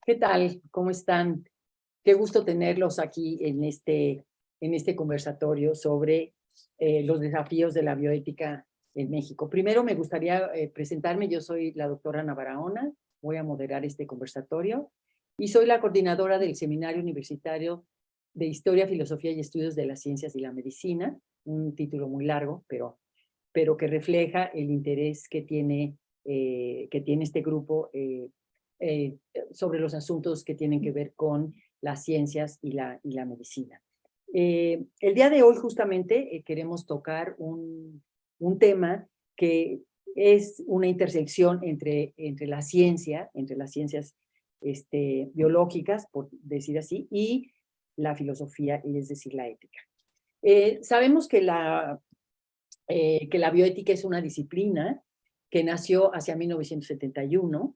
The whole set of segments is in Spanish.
¿Qué tal? ¿Cómo están? Qué gusto tenerlos aquí en este conversatorio sobre los desafíos de la bioética en México. Primero me gustaría presentarme. Yo soy la doctora Ana Barahona, voy a moderar este conversatorio y soy la coordinadora del Seminario Universitario de Historia, Filosofía y Estudios de las Ciencias y la Medicina, un título muy largo, pero que refleja el interés que tiene este grupo eh, sobre los asuntos que tienen que ver con las ciencias y la medicina. El día de hoy justamente queremos tocar un tema que es una intersección entre las ciencias biológicas, por decir así, y la filosofía, es decir, la ética. Sabemos que la bioética es una disciplina que nació hacia 1971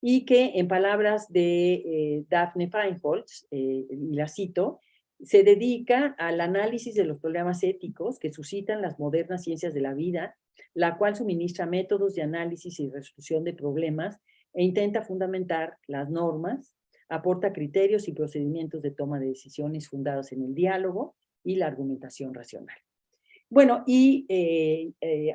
y que, en palabras de Daphne Feinholz, y la cito, se dedica al análisis de los problemas éticos que suscitan las modernas ciencias de la vida, la cual suministra métodos de análisis y resolución de problemas e intenta fundamentar las normas, aporta criterios y procedimientos de toma de decisiones fundados en el diálogo y la argumentación racional. Bueno, y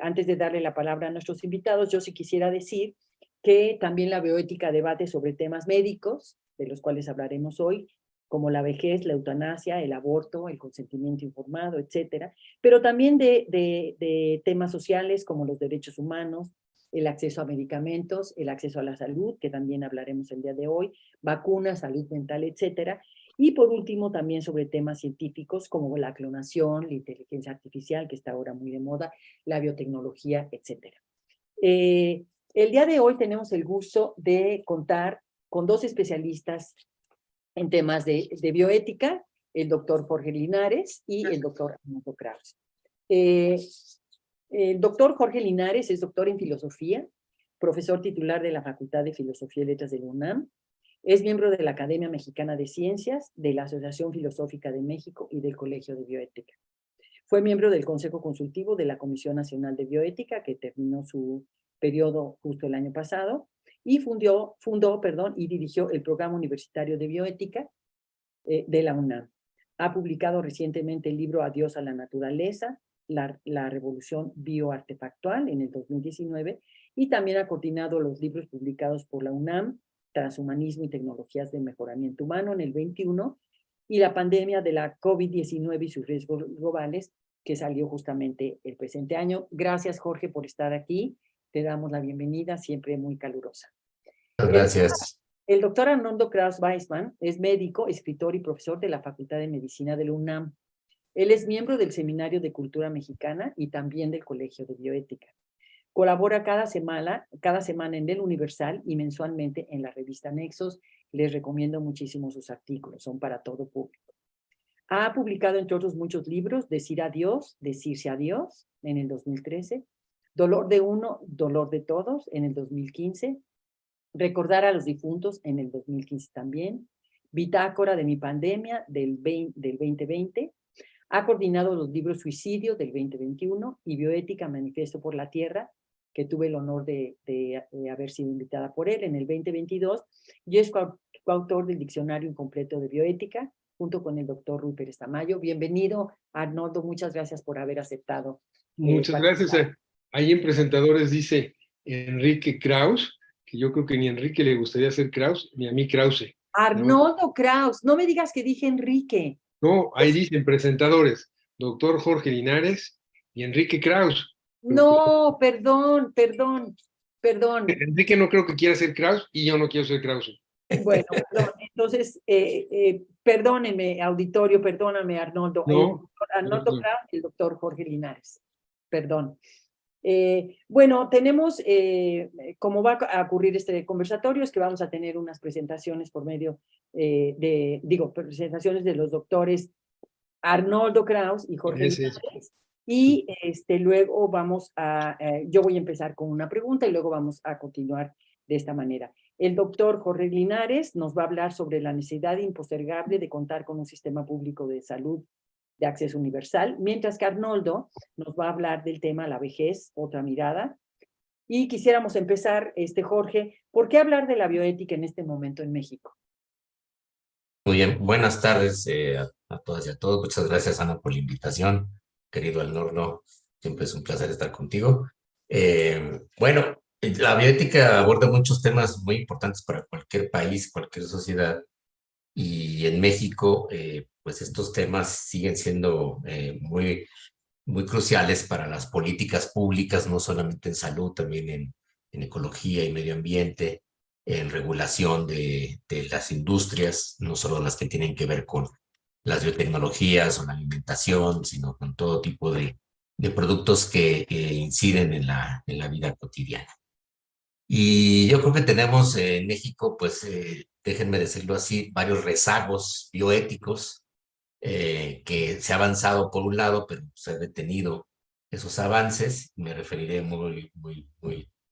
antes de darle la palabra a nuestros invitados, yo sí quisiera decir que también la bioética debate sobre temas médicos, de los cuales hablaremos hoy, como la vejez, la eutanasia, el aborto, el consentimiento informado, etcétera, pero también de temas sociales como los derechos humanos, el acceso a medicamentos, el acceso a la salud, que también hablaremos el día de hoy, vacunas, salud mental, etcétera. Y por último, también sobre temas científicos como la clonación, la inteligencia artificial, que está ahora muy de moda, la biotecnología, etcétera. El día de hoy tenemos el gusto de contar con dos especialistas en temas de bioética, el doctor Jorge Linares y el doctor Arnoldo Kraus. El doctor Jorge Linares es doctor en filosofía, profesor titular de la Facultad de Filosofía y Letras de la UNAM. Es miembro de la Academia Mexicana de Ciencias, de la Asociación Filosófica de México y del Colegio de Bioética. Fue miembro del Consejo Consultivo de la Comisión Nacional de Bioética, que terminó su periodo justo el año pasado, y fundó y dirigió el Programa Universitario de Bioética de la UNAM. Ha publicado recientemente el libro Adiós a la Naturaleza, la Revolución Bioartefactual en el 2019, y también ha coordinado los libros publicados por la UNAM, Transhumanismo y Tecnologías de Mejoramiento Humano en el 21, y la pandemia de la COVID-19 y sus riesgos globales, que salió justamente el presente año. Gracias, Jorge, por estar aquí. Te damos la bienvenida, siempre muy calurosa. Muchas gracias. El doctor Arnoldo Kraus Weissman es médico, escritor y profesor de la Facultad de Medicina de la UNAM. Él es miembro del Seminario de Cultura Mexicana y también del Colegio de Bioética. Colabora cada semana en El Universal y mensualmente en la revista Nexos. Les recomiendo muchísimo sus artículos, son para todo público. Ha publicado, entre otros, muchos libros: Decir adiós, Decirse adiós, en el 2013, Dolor de uno, Dolor de todos, en el 2015, Recordar a los difuntos, en el 2015 también, Bitácora de mi pandemia, del 2020, ha coordinado los libros Suicidio, del 2021, y Bioética, Manifiesto por la Tierra, que tuve el honor de haber sido invitada por él en el 2022, y es coautor del Diccionario Incompleto de Bioética, junto con el doctor Rui Pérez Tamayo. Bienvenido, Arnoldo, muchas gracias por haber aceptado. Muchas gracias. Ahí en presentadores dice Enrique Kraus, que yo creo que ni a Enrique le gustaría ser Kraus, ni a mí Krause. Arnoldo Kraus, no me digas que dije Enrique. No, ahí dicen presentadores, doctor Jorge Linares y Enrique Kraus. No, perdón. Enrique no creo que quiera ser Kraus y yo no quiero ser Krause. Bueno, perdón. Entonces, perdónenme, auditorio, perdóname, Arnoldo. No, Arnoldo Kraus y el doctor Jorge Linares. Perdón. Bueno, tenemos, como va a ocurrir este conversatorio, es que vamos a tener unas presentaciones por medio presentaciones de los doctores Arnoldo Kraus y Jorge Linares. Y luego yo voy a empezar con una pregunta y luego vamos a continuar de esta manera. El doctor Jorge Linares nos va a hablar sobre la necesidad impostergable de contar con un sistema público de salud de acceso universal, mientras que Arnoldo nos va a hablar del tema la vejez, otra mirada. Y quisiéramos empezar, Jorge, ¿por qué hablar de la bioética en este momento en México? Muy bien, buenas tardes a todas y a todos. Muchas gracias, Ana, por la invitación. Querido Alnorno, siempre es un placer estar contigo. Bueno, la bioética aborda muchos temas muy importantes para cualquier país, cualquier sociedad. Y en México, pues estos temas siguen siendo muy cruciales para las políticas públicas, no solamente en salud, también en ecología y medio ambiente, en regulación de las industrias, no solo las que tienen que ver con las biotecnologías o la alimentación, sino con todo tipo de productos que inciden en la vida cotidiana. Y yo creo que tenemos en México, pues déjenme decirlo así, varios rezagos bioéticos que se ha avanzado por un lado, pero se ha detenido esos avances. Me referiré muy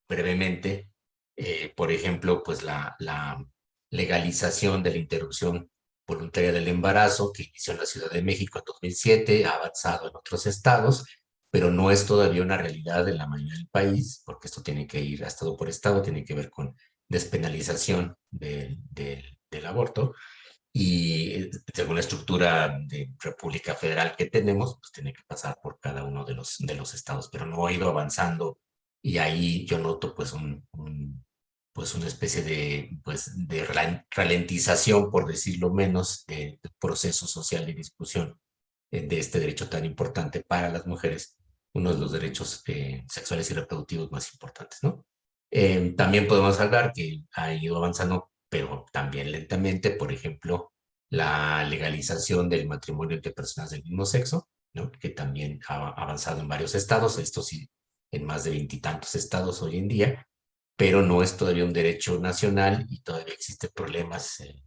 brevemente. Por ejemplo, pues la legalización de la interrupción voluntaria del embarazo que inició en la Ciudad de México en 2007, ha avanzado en otros estados, pero no es todavía una realidad en la mayoría del país, porque esto tiene que ir a estado por estado, tiene que ver con despenalización del aborto. Y según la estructura de República Federal que tenemos, pues tiene que pasar por cada uno de los estados, pero no ha ido avanzando y ahí yo noto pues pues una especie de ralentización, por decirlo menos, del proceso social de discusión de este derecho tan importante para las mujeres, uno de los derechos sexuales y reproductivos más importantes, ¿no? También podemos hablar que ha ido avanzando, pero también lentamente, por ejemplo, la legalización del matrimonio entre personas del mismo sexo, ¿no? Que también ha avanzado en varios estados, esto sí, en más de veintitantos estados hoy en día, pero no es todavía un derecho nacional y todavía existen problemas de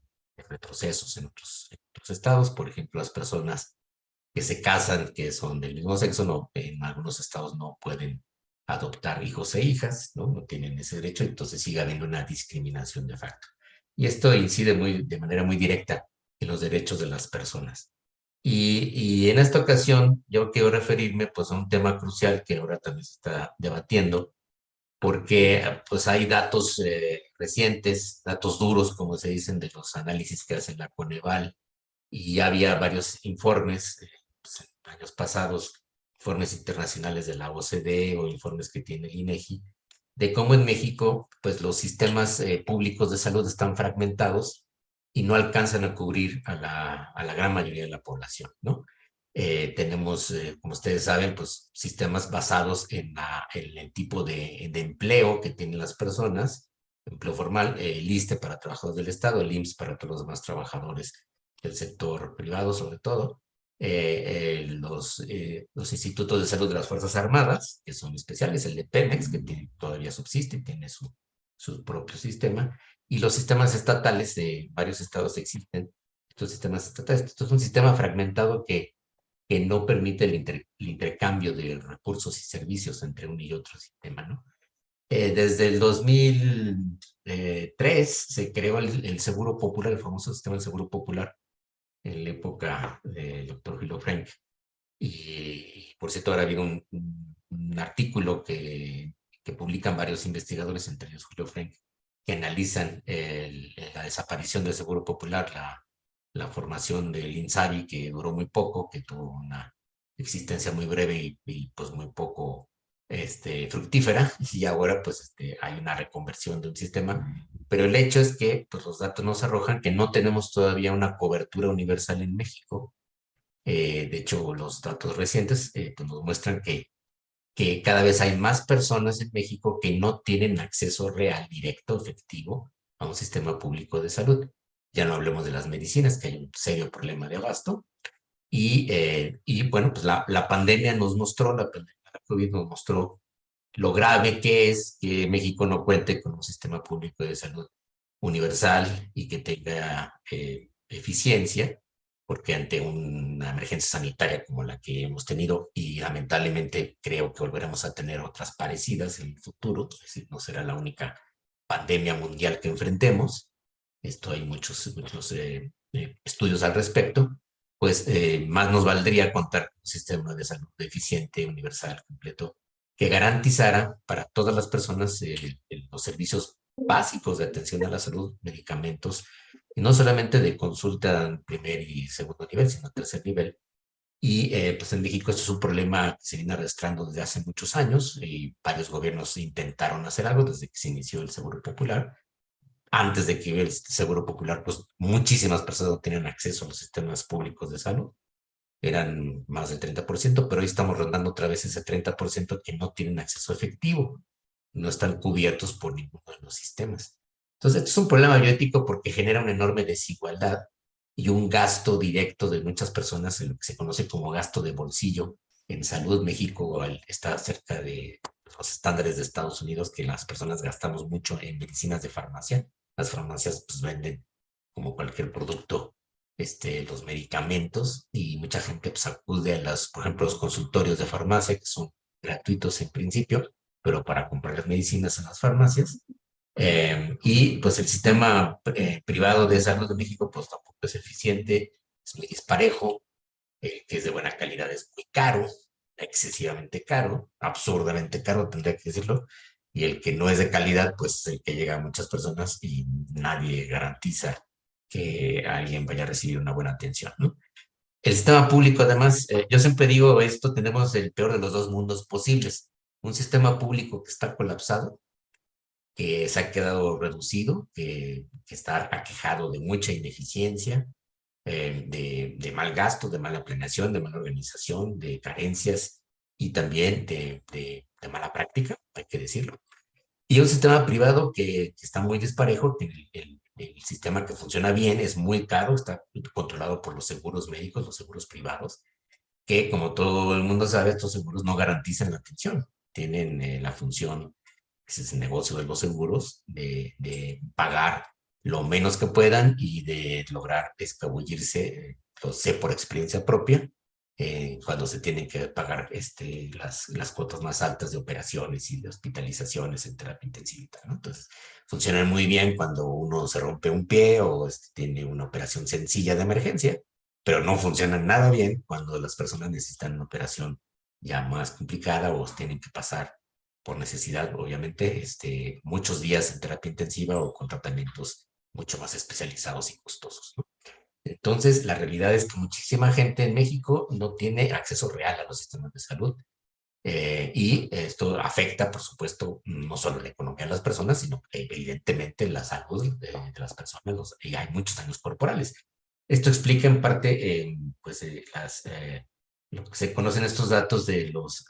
retrocesos en otros estados. Por ejemplo, las personas que se casan, que son del mismo sexo, no, en algunos estados no pueden adoptar hijos e hijas, ¿no? No tienen ese derecho, entonces sigue habiendo una discriminación de facto. Y esto incide de manera muy directa en los derechos de las personas. Y en esta ocasión yo quiero referirme pues a un tema crucial que ahora también se está debatiendo, porque pues hay datos recientes, datos duros, como se dicen, de los análisis que hace la Coneval, y ya había varios informes pues, en años pasados, informes internacionales de la OCDE o informes que tiene el INEGI, de cómo en México pues los sistemas públicos de salud están fragmentados y no alcanzan a cubrir a la gran mayoría de la población, ¿no? Tenemos, como ustedes saben, pues sistemas basados en el tipo de empleo que tienen las personas, empleo formal, el ISSSTE para trabajadores del Estado, el IMSS para todos los demás trabajadores del sector privado sobre todo, los institutos de salud de las Fuerzas Armadas, que son especiales, el de Pemex, que todavía subsiste, tiene su propio sistema, y los sistemas estatales de varios estados existen, estos sistemas estatales. Esto es un sistema fragmentado que no permite el intercambio de recursos y servicios entre uno y otro sistema, ¿no? Desde el 2003 se creó el Seguro Popular, el famoso sistema del Seguro Popular, en la época del doctor Gilo Frank. Y por cierto, ahora ha habido un artículo que publican varios investigadores, entre ellos Julio Frank, que analizan la desaparición del Seguro Popular, la formación del INSABI, que duró muy poco, que tuvo una existencia muy breve y pues muy poco fructífera, y ahora pues hay una reconversión de un sistema, pero el hecho es que pues, los datos nos arrojan que no tenemos todavía una cobertura universal en México. De hecho, los datos recientes pues nos muestran que cada vez hay más personas en México que no tienen acceso real, directo, efectivo a un sistema público de salud. Ya no hablemos de las medicinas, que hay un serio problema de abasto. Y bueno, pues la pandemia nos mostró, la pandemia de COVID nos mostró lo grave que es que México no cuente con un sistema público de salud universal y que tenga eficiencia, porque ante una emergencia sanitaria como la que hemos tenido, y lamentablemente creo que volveremos a tener otras parecidas en el futuro, es decir, no será la única pandemia mundial que enfrentemos, esto hay muchos estudios al respecto, pues más nos valdría contar con un sistema de salud eficiente, universal, completo, que garantizara para todas las personas los servicios básicos de atención a la salud, medicamentos, y no solamente de consulta en primer y segundo nivel, sino tercer nivel. Y pues en México esto es un problema que se viene arrastrando desde hace muchos años y varios gobiernos intentaron hacer algo desde que se inició el Seguro Popular. Antes de que el Seguro Popular, pues muchísimas personas no tenían acceso a los sistemas públicos de salud. Eran más del 30%, pero hoy estamos rondando otra vez ese 30% que no tienen acceso efectivo, no están cubiertos por ninguno de los sistemas. Entonces, esto es un problema bioético porque genera una enorme desigualdad y un gasto directo de muchas personas en lo que se conoce como gasto de bolsillo. En salud, México está cerca de los estándares de Estados Unidos, que las personas gastamos mucho en medicinas de farmacia. Las farmacias pues venden como cualquier producto los medicamentos y mucha gente pues acude a por ejemplo, los consultorios de farmacia que son gratuitos en principio, pero para comprar las medicinas en las farmacias. Y pues el sistema privado de salud de México pues tampoco es eficiente, es muy disparejo, que es de buena calidad es muy caro, excesivamente caro, absurdamente caro tendría que decirlo, y el que no es de calidad pues es el que llega a muchas personas y nadie garantiza que alguien vaya a recibir una buena atención, ¿no? El sistema público, además, yo siempre digo esto, tenemos el peor de los dos mundos posibles. Un sistema público que está colapsado, que se ha quedado reducido, que está aquejado de mucha ineficiencia, de mal gasto, de mala planeación, de mala organización, de carencias y también de mala práctica, hay que decirlo. Y un sistema privado que está muy disparejo, que el sistema que funciona bien es muy caro, está controlado por los seguros médicos, los seguros privados, que como todo el mundo sabe, estos seguros no garantizan la atención. Tienen la función, que es el negocio de los seguros, de pagar lo menos que puedan y de lograr escabullirse, lo sé por experiencia propia, cuando se tienen que pagar las cuotas más altas de operaciones y de hospitalizaciones en terapia intensiva, ¿no? Entonces, funcionan muy bien cuando uno se rompe un pie o tiene una operación sencilla de emergencia, pero no funcionan nada bien cuando las personas necesitan una operación ya más complicada o tienen que pasar por necesidad, obviamente, muchos días en terapia intensiva o con tratamientos mucho más especializados y costosos, ¿no? Entonces, la realidad es que muchísima gente en México no tiene acceso real a los sistemas de salud. Y esto afecta, por supuesto, no solo la economía de las personas, sino evidentemente la salud de las personas, y hay muchos daños corporales. Esto explica en parte pues, lo que se conocen estos datos de los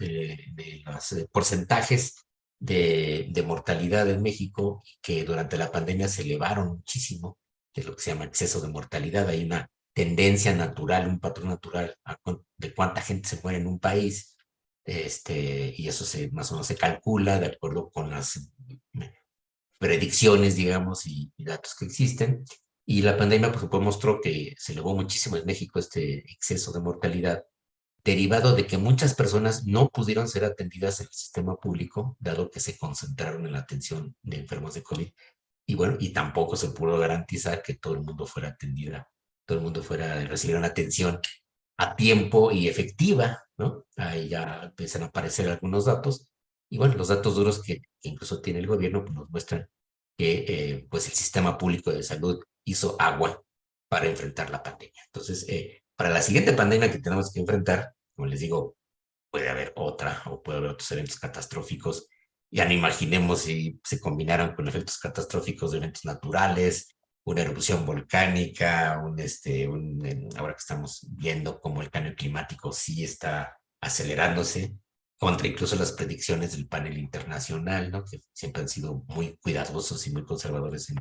porcentajes de mortalidad en México, que durante la pandemia se elevaron muchísimo, que es lo que se llama exceso de mortalidad. Hay una tendencia natural, un patrón natural de cuánta gente se muere en un país, y eso más o menos se calcula de acuerdo con las predicciones, digamos, y datos que existen. Y la pandemia, por supuesto, mostró que se elevó muchísimo en México este exceso de mortalidad, derivado de que muchas personas no pudieron ser atendidas en el sistema público, dado que se concentraron en la atención de enfermos de COVID. Y bueno, y tampoco se pudo garantizar que todo el mundo fuera atendida, todo el mundo recibiera una atención a tiempo y efectiva, ¿no? Ahí ya empiezan a aparecer algunos datos. Y bueno, los datos duros que incluso tiene el gobierno pues nos muestran que pues el sistema público de salud hizo agua para enfrentar la pandemia. Entonces, para la siguiente pandemia que tenemos que enfrentar, como les digo, puede haber otra o puede haber otros eventos catastróficos. Ya no imaginemos si se combinaran con efectos catastróficos de eventos naturales, una erupción volcánica, ahora que estamos viendo cómo el cambio climático sí está acelerándose, contra incluso las predicciones del panel internacional, ¿no? Que siempre han sido muy cuidadosos y muy conservadores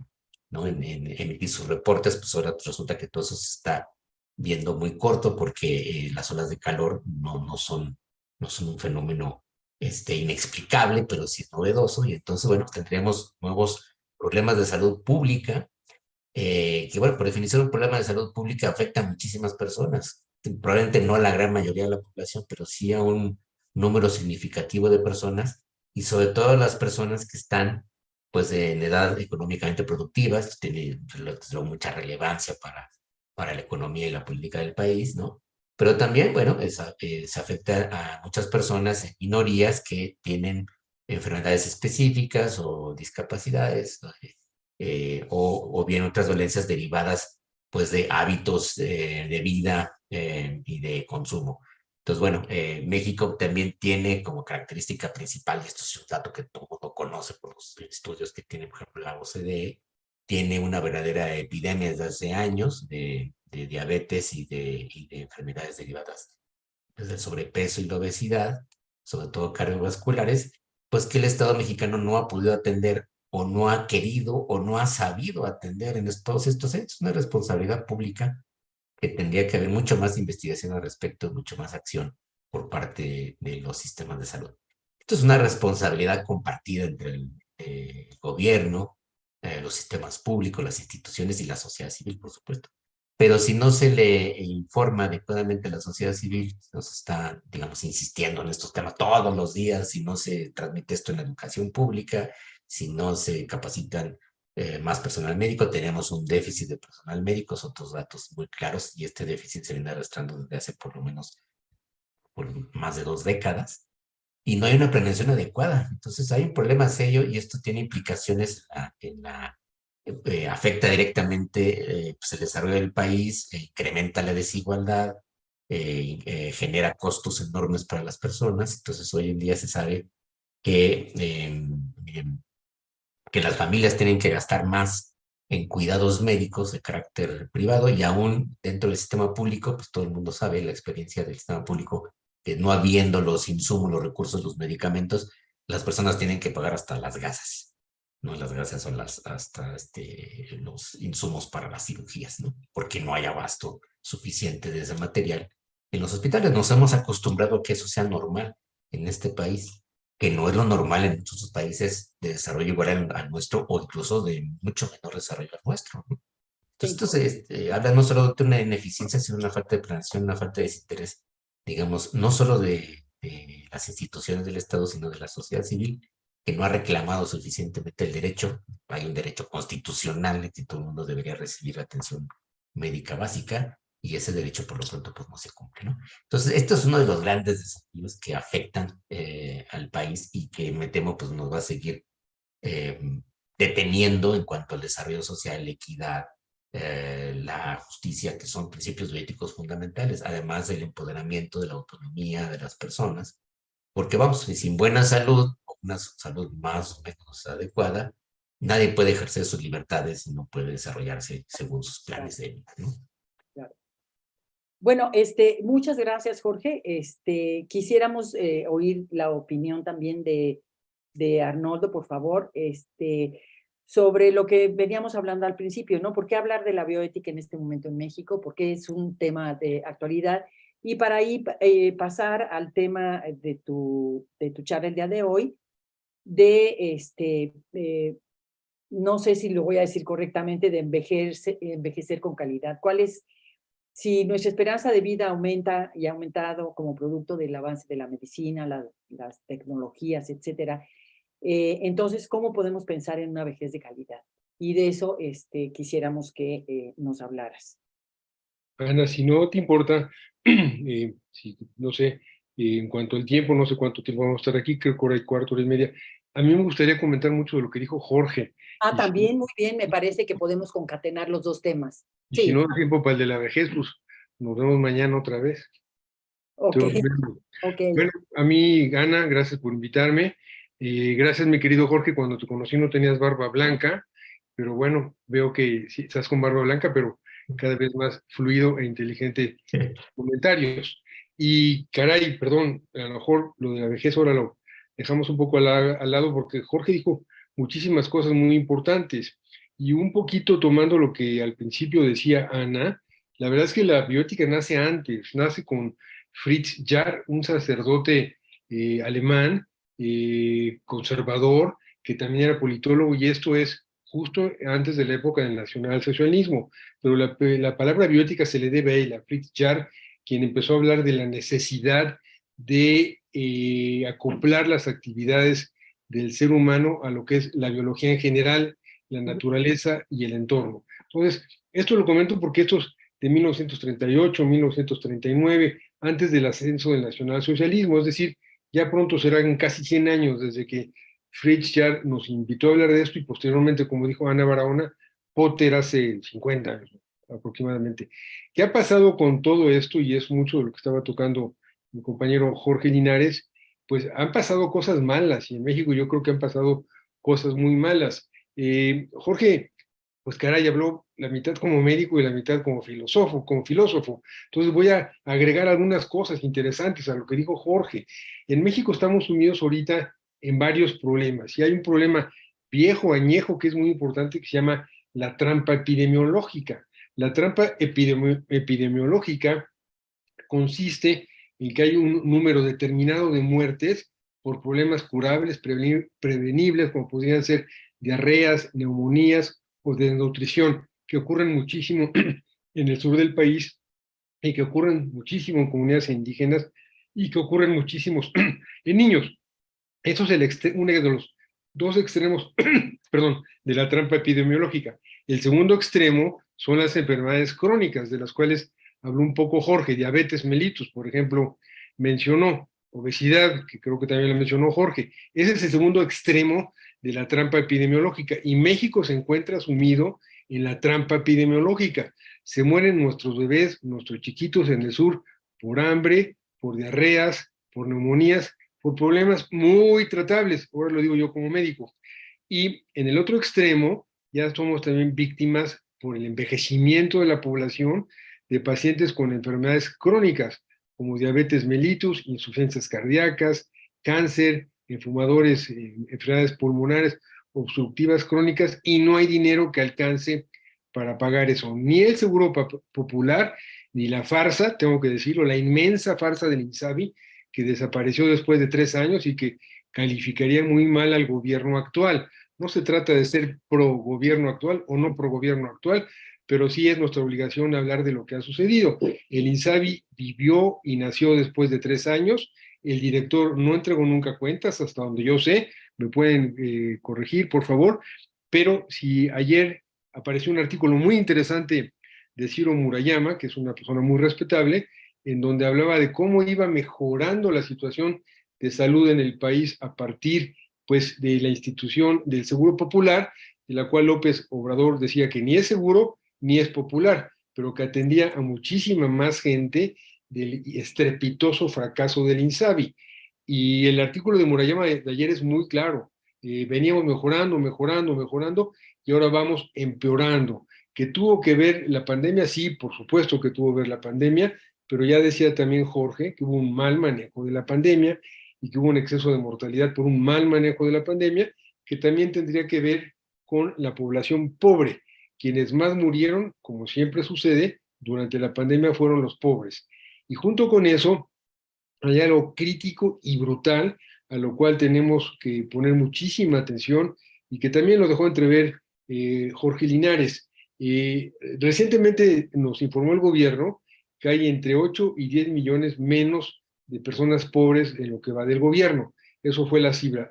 ¿no? en emitir sus reportes, pues ahora resulta que todo eso se está viendo muy corto porque las olas de calor no son un fenómeno inexplicable, pero sí es novedoso, y entonces, bueno, tendríamos nuevos problemas de salud pública, que, bueno, por definición, un problema de salud pública afecta a muchísimas personas, probablemente no a la gran mayoría de la población, pero sí a un número significativo de personas, y sobre todo a las personas que están, pues, en edad económicamente productiva. Esto tiene mucha relevancia para la economía y la política del país, ¿no? Pero también, bueno, se afecta a muchas personas, minorías que tienen enfermedades específicas o discapacidades, ¿no? o bien otras dolencias derivadas pues de hábitos de vida y de consumo. Entonces, bueno, México también tiene como característica principal, y esto es un dato que todo el mundo conoce por los estudios que tiene, por ejemplo, la OCDE, tiene una verdadera epidemia desde hace años de diabetes y de enfermedades derivadas desde el sobrepeso y la obesidad, sobre todo cardiovasculares, pues que el Estado mexicano no ha podido atender o no ha querido o no ha sabido atender en todos estos hechos. Una responsabilidad pública que tendría que haber mucho más investigación al respecto, mucho más acción por parte de los sistemas de salud. Esto es una responsabilidad compartida entre el gobierno, los sistemas públicos, las instituciones y la sociedad civil, por supuesto. Pero si no se le informa adecuadamente a la sociedad civil, no se está, digamos, insistiendo en estos temas todos los días, si no se transmite esto en la educación pública, si no se capacitan más personal médico, tenemos un déficit de personal médico, son otros datos muy claros, y este déficit se viene arrastrando desde hace por lo menos por más de 2 décadas, y no hay una planeación adecuada. Entonces hay un problema serio y esto tiene implicaciones afecta directamente pues el desarrollo del país, incrementa la desigualdad, genera costos enormes para las personas. Entonces hoy en día se sabe que que las familias tienen que gastar más en cuidados médicos de carácter privado, y aún dentro del sistema público, pues todo el mundo sabe la experiencia del sistema público, que no habiendo los insumos, los recursos, los medicamentos, las personas tienen que pagar hasta las gasas, ¿no? Las gasas son hasta los insumos para las cirugías, ¿no? Porque no hay abasto suficiente de ese material. En los hospitales nos hemos acostumbrado a que eso sea normal en este país, que no es lo normal en muchos países de desarrollo igual al nuestro, o incluso de mucho menor desarrollo al nuestro, ¿no? Entonces, esto habla no solo de una ineficiencia, sino una falta de planeación, una falta de desinterés, digamos, no solo de las instituciones del Estado, sino de la sociedad civil, que no ha reclamado suficientemente el derecho. Hay un derecho constitucional en que todo el mundo debería recibir atención médica básica, y ese derecho por lo pronto pues no se cumple, ¿no? Entonces, esto es uno de los grandes desafíos que afectan al país, y que me temo pues nos va a seguir eh, deteniendo en cuanto al desarrollo social, la equidad, la justicia, que son principios bioéticos fundamentales, además del empoderamiento de la autonomía de las personas, porque vamos, sin buena salud, o una salud más o menos adecuada, nadie puede ejercer sus libertades y no puede desarrollarse según sus planes de vida, ¿no? Claro. Bueno, muchas gracias, Jorge. Quisiéramos oír la opinión también de Arnoldo, por favor, sobre lo que veníamos hablando al principio, ¿no? ¿Por qué hablar de la bioética en este momento en México? Porque es un tema de actualidad. Y para ahí pasar al tema de tu charla el día de hoy, no sé si lo voy a decir correctamente, de envejecer con calidad. ¿Cuál es? Si nuestra esperanza de vida aumenta y ha aumentado como producto del avance de la medicina, las tecnologías, etcétera, entonces, ¿cómo podemos pensar en una vejez de calidad? Y de eso quisiéramos que nos hablaras. Ana, si no te importa, no sé, en cuanto al tiempo, no sé cuánto tiempo vamos a estar aquí, creo que hora y cuarto, hora y media. A mí me gustaría comentar mucho de lo que dijo Jorge. Y También, muy bien, me parece que podemos concatenar los dos temas. y si Sí, no hay tiempo para el de la vejez, pues nos vemos mañana otra vez. ok, ok. Bueno, a mí, Ana, gracias por invitarme. Gracias, mi querido Jorge, cuando te conocí no tenías barba blanca, pero bueno, veo que sí, estás con barba blanca, pero cada vez más fluido e inteligente comentarios. Y caray, perdón, a lo mejor lo de la vejez ahora lo dejamos un poco al lado, porque Jorge dijo muchísimas cosas muy importantes. Y un poquito tomando lo que al principio decía Ana, la verdad es que la biótica nace antes, nace con Fritz Jarr, un sacerdote alemán, conservador, que también era politólogo, y esto es justo antes de la época del nacionalsocialismo. Pero la palabra biótica se le debe a él, a Fritz Jarr, quien empezó a hablar de la necesidad de acoplar las actividades del ser humano a lo que es la biología en general, la naturaleza y el entorno. Entonces, esto lo comento porque estos de 1938, 1939, antes del ascenso del nacionalsocialismo, es decir, ya pronto serán casi 100 años desde que Fritz ya nos invitó a hablar de esto y posteriormente, como dijo Ana Barahona, Potter hace 50 años aproximadamente. ¿Qué ha pasado con todo esto? Y es mucho de lo que estaba tocando mi compañero Jorge Linares. Pues han pasado cosas malas y en México yo creo que han pasado cosas muy malas. Jorge, pues caray, habló la mitad como médico y la mitad como filósofo. Entonces voy a agregar algunas cosas interesantes a lo que dijo Jorge. En México estamos sumidos ahorita en varios problemas y hay un problema viejo, añejo, que es muy importante, que se llama la trampa epidemiológica. La trampa epidemiológica consiste en que hay un número determinado de muertes por problemas curables, prevenibles, como podrían ser diarreas, neumonías o desnutrición, que ocurren muchísimo en el sur del país y que ocurren muchísimo en comunidades indígenas y que ocurren muchísimos en niños. Eso es uno de los dos extremos, perdón, de la trampa epidemiológica. El segundo extremo son las enfermedades crónicas, de las cuales habló un poco Jorge, diabetes mellitus, por ejemplo, mencionó obesidad, que creo que también lo mencionó Jorge. Ese es el segundo extremo de la trampa epidemiológica y México se encuentra sumido en la trampa epidemiológica. Se mueren nuestros bebés, nuestros chiquitos en el sur por hambre, por diarreas, por neumonías, por problemas muy tratables, ahora lo digo yo como médico. Y en el otro extremo, ya somos también víctimas por el envejecimiento de la población de pacientes con enfermedades crónicas, como diabetes mellitus, insuficiencias cardíacas, cáncer, fumadores, enfermedades pulmonares obstructivas crónicas, y no hay dinero que alcance para pagar eso. Ni el Seguro Popular, ni la farsa, tengo que decirlo, la inmensa farsa del INSABI, que desapareció después de 3 años y que calificaría muy mal al gobierno actual. No se trata de ser pro gobierno actual o no pro gobierno actual, pero sí es nuestra obligación hablar de lo que ha sucedido. El INSABI vivió y nació después de 3 años, el director no entregó nunca cuentas, hasta donde yo sé, me pueden corregir, por favor, pero si ayer apareció un artículo muy interesante de Ciro Murayama, que es una persona muy respetable, en donde hablaba de cómo iba mejorando la situación de salud en el país a partir, pues, de la institución del Seguro Popular, de la cual López Obrador decía que ni es seguro ni es popular, pero que atendía a muchísima más gente del estrepitoso fracaso del INSABI. Y el artículo de Murayama de ayer es muy claro. Veníamos mejorando, y ahora vamos empeorando. ¿Que tuvo que ver la pandemia? Sí, por supuesto que tuvo que ver la pandemia, pero ya decía también Jorge que hubo un mal manejo de la pandemia y que hubo un exceso de mortalidad por un mal manejo de la pandemia, que también tendría que ver con la población pobre. Quienes más murieron, como siempre sucede, durante la pandemia fueron los pobres. Y junto con eso, hay algo crítico y brutal, a lo cual tenemos que poner muchísima atención y que también lo dejó entrever Jorge Linares. Recientemente nos informó el gobierno que hay entre 8 y 10 millones menos de personas pobres en lo que va del gobierno. Eso fue la cifra,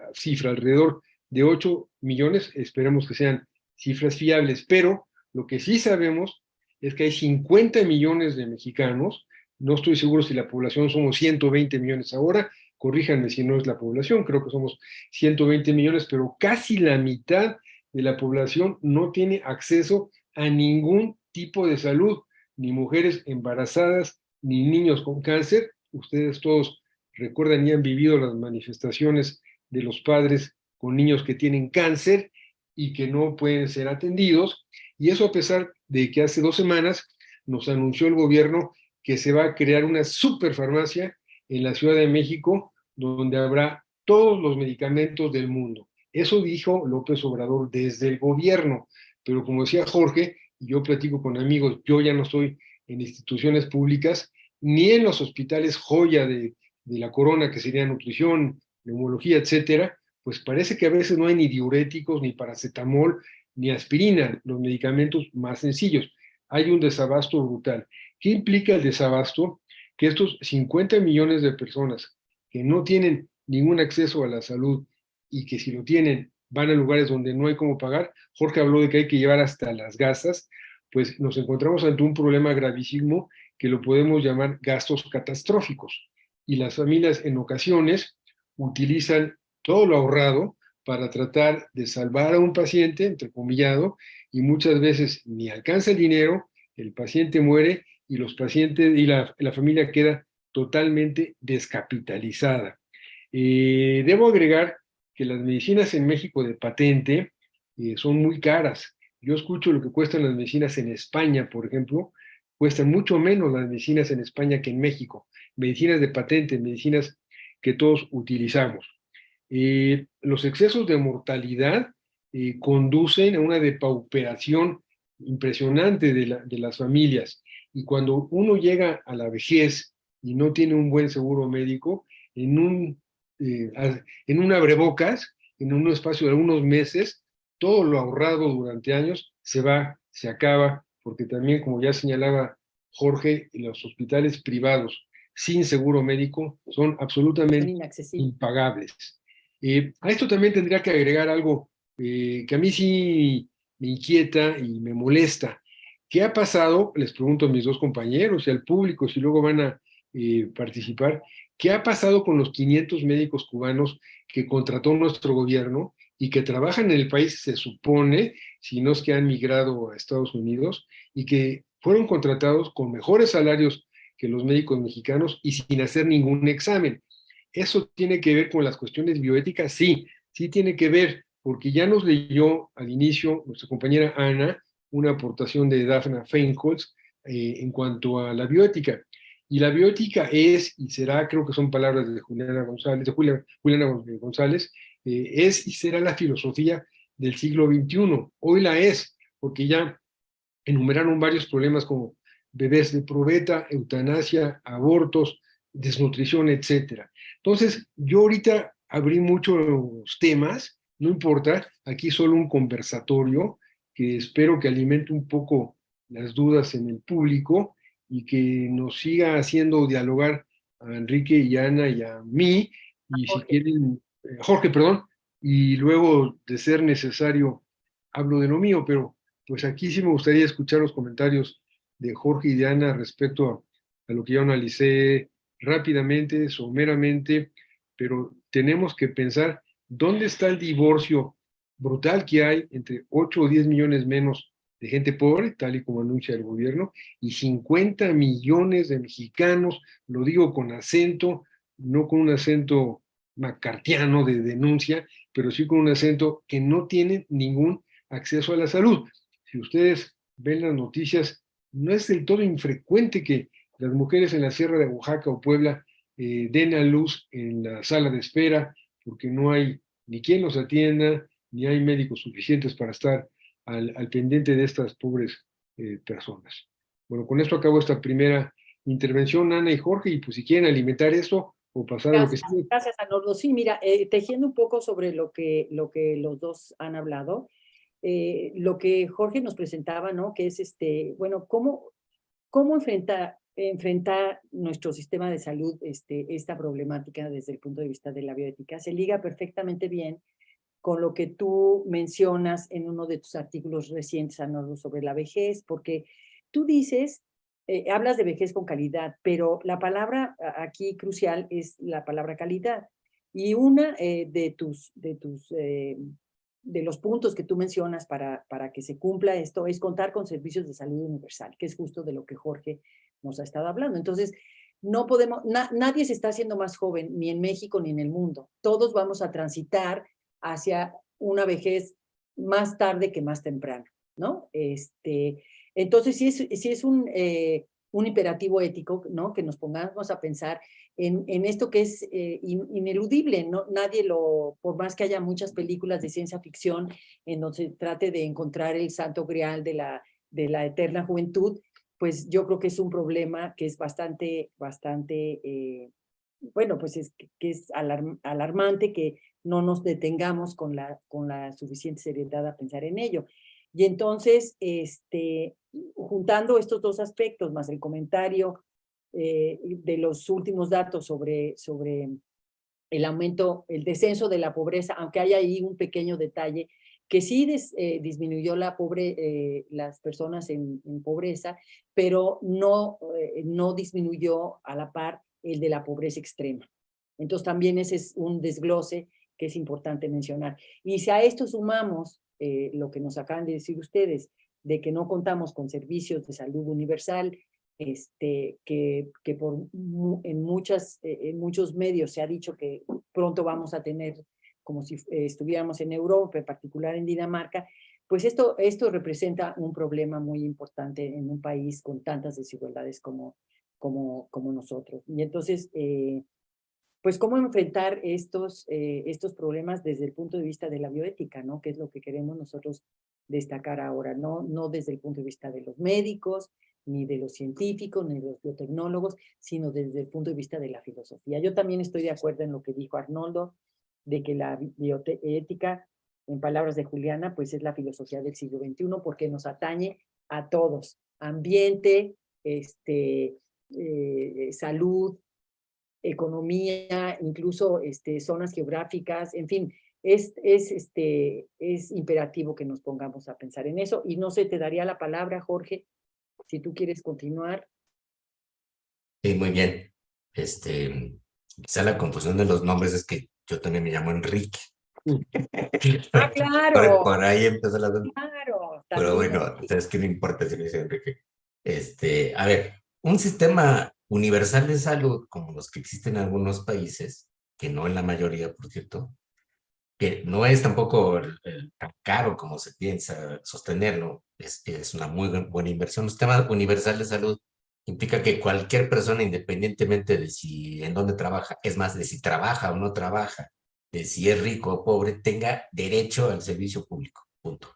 alrededor de 8 millones, esperemos que sean cifras fiables, pero lo que sí sabemos es que hay 50 millones de mexicanos. No estoy seguro si la población somos 120 millones ahora, corríjanme si no es la población, creo que somos 120 millones, pero casi la mitad de la población no tiene acceso a ningún tipo de salud, ni mujeres embarazadas, ni niños con cáncer. Ustedes todos recuerdan y han vivido las manifestaciones de los padres con niños que tienen cáncer y que no pueden ser atendidos, y eso a pesar de que hace 2 semanas nos anunció el gobierno que se va a crear una superfarmacia en la Ciudad de México, donde habrá todos los medicamentos del mundo. Eso dijo López Obrador desde el gobierno, pero como decía Jorge, y yo platico con amigos, yo ya no estoy en instituciones públicas, ni en los hospitales joya de la corona, que sería nutrición, neumología, etcétera, pues parece que a veces no hay ni diuréticos, ni paracetamol, ni aspirina, los medicamentos más sencillos. Hay un desabasto brutal. ¿Qué implica el desabasto? Que estos 50 millones de personas que no tienen ningún acceso a la salud y que si lo tienen van a lugares donde no hay cómo pagar, Jorge habló de que hay que llevar hasta las gasas, pues nos encontramos ante un problema gravísimo que lo podemos llamar gastos catastróficos. Y las familias en ocasiones utilizan todo lo ahorrado para tratar de salvar a un paciente, entrecomillado, y muchas veces ni alcanza el dinero, el paciente muere y los pacientes y la familia queda totalmente descapitalizada. Debo agregar que las medicinas en México de patente son muy caras. Yo escucho lo que cuestan las medicinas en España, por ejemplo, cuestan mucho menos las medicinas en España que en México. Medicinas de patente, medicinas que todos utilizamos. Los excesos de mortalidad conducen a una depauperación impresionante de las familias. Y cuando uno llega a la vejez y no tiene un buen seguro médico, en un abrebocas, en un espacio de algunos meses, todo lo ahorrado durante años se acaba, porque también, como ya señalaba Jorge, los hospitales privados sin seguro médico son absolutamente impagables. A esto también tendría que agregar algo que a mí sí me inquieta y me molesta. ¿Qué ha pasado? Les pregunto a mis dos compañeros y al público si luego van a participar. ¿Qué ha pasado con los 500 médicos cubanos que contrató nuestro gobierno y que trabajan en el país, se supone, si no es que han migrado a Estados Unidos, y que fueron contratados con mejores salarios que los médicos mexicanos y sin hacer ningún examen? ¿Eso tiene que ver con las cuestiones bioéticas? Sí, sí tiene que ver, porque ya nos leyó al inicio nuestra compañera Ana una aportación de Daphne Feinholz en cuanto a la bioética. Y la bioética es y será, creo que son palabras de Juliana González, es y será la filosofía del siglo XXI. Hoy la es, porque ya enumeraron varios problemas como bebés de probeta, eutanasia, abortos, desnutrición, etcétera. Entonces, yo ahorita abrí muchos temas, no importa, aquí solo un conversatorio que espero que alimente un poco las dudas en el público y que nos siga haciendo dialogar a Enrique y a Ana y a mí, y si quieren, Jorge, perdón, y luego, de ser necesario, hablo de lo mío, pero pues aquí sí me gustaría escuchar los comentarios de Jorge y de Ana respecto a lo que yo analicé rápidamente, someramente, pero tenemos que pensar dónde está el divorcio brutal que hay entre 8 o 10 millones menos de gente pobre, tal y como anuncia el gobierno, y 50 millones de mexicanos, lo digo con acento, no con un acento macartiano de denuncia, pero sí con un acento que no tiene ningún acceso a la salud. Si ustedes ven las noticias, no es del todo infrecuente que las mujeres en la Sierra de Oaxaca o Puebla den a luz en la sala de espera, porque no hay ni quien los atienda, ni hay médicos suficientes para estar al pendiente de estas pobres personas. Bueno, con esto acabo esta primera intervención, Ana y Jorge, y pues si quieren alimentar eso o pasar a lo que sigue. Gracias, Arnoldo. Sí, mira, tejiendo un poco sobre lo que los dos han hablado, lo que Jorge nos presentaba, ¿no? Que es bueno, cómo enfrentar nuestro sistema de salud esta problemática desde el punto de vista de la bioética. Se liga perfectamente bien con lo que tú mencionas en uno de tus artículos recientes, Arnoldo, sobre la vejez, porque tú dices, hablas de vejez con calidad, pero la palabra aquí crucial es la palabra calidad. Y una de los puntos que tú mencionas para que se cumpla esto es contar con servicios de salud universal, que es justo de lo que Jorge nos ha estado hablando. Entonces, no podemos, nadie se está haciendo más joven, ni en México ni en el mundo. Todos vamos a transitar hacia una vejez más tarde que más temprano, ¿no? Entonces, sí es un imperativo ético, ¿no? Que nos pongamos a pensar en esto que es ineludible, ¿no? Nadie por más que haya muchas películas de ciencia ficción en donde se trate de encontrar el santo grial de la eterna juventud, pues yo creo que es un problema que es bastante, bueno, pues que es alarmante que no nos detengamos con la suficiente seriedad a pensar en ello. Y entonces, juntando estos dos aspectos, más el comentario de los últimos datos sobre el aumento, el descenso de la pobreza, aunque hay ahí un pequeño detalle, que sí disminuyó las personas en pobreza, pero no disminuyó a la par el de la pobreza extrema. Entonces también ese es un desglose que es importante mencionar. Y si a esto sumamos lo que nos acaban de decir ustedes, de que no contamos con servicios de salud universal, que en muchos medios se ha dicho que pronto vamos a tener, como si estuviéramos en Europa, en particular en Dinamarca, pues esto representa un problema muy importante en un país con tantas desigualdades como nosotros. Y entonces, pues cómo enfrentar estos problemas desde el punto de vista de la bioética, ¿no? Que es lo que queremos nosotros destacar ahora, no desde el punto de vista de los médicos, ni de los científicos, ni de los biotecnólogos, sino desde el punto de vista de la filosofía. Yo también estoy de acuerdo en lo que dijo Arnoldo, de que la bioética, en palabras de Juliana, pues es la filosofía del siglo XXI, porque nos atañe a todos, ambiente, salud, economía, incluso zonas geográficas, en fin, es imperativo que nos pongamos a pensar en eso. Y no sé, te daría la palabra, Jorge, si tú quieres continuar. Sí, muy bien. Quizá la confusión de los nombres es que yo también me llamo Enrique. Ah, claro, Por ahí empezó la duda. claro, Pero también. bueno, ¿sabes qué? No importa si me dice Enrique. A ver, un sistema universal de salud, como los que existen en algunos países, que no en la mayoría, por cierto, que no es tampoco tan caro como se piensa sostenerlo, es una muy buena inversión. Un sistema universal de salud implica que cualquier persona, independientemente de si en dónde trabaja, es más, de si trabaja o no trabaja, de si es rico o pobre, tenga derecho al servicio público. Punto.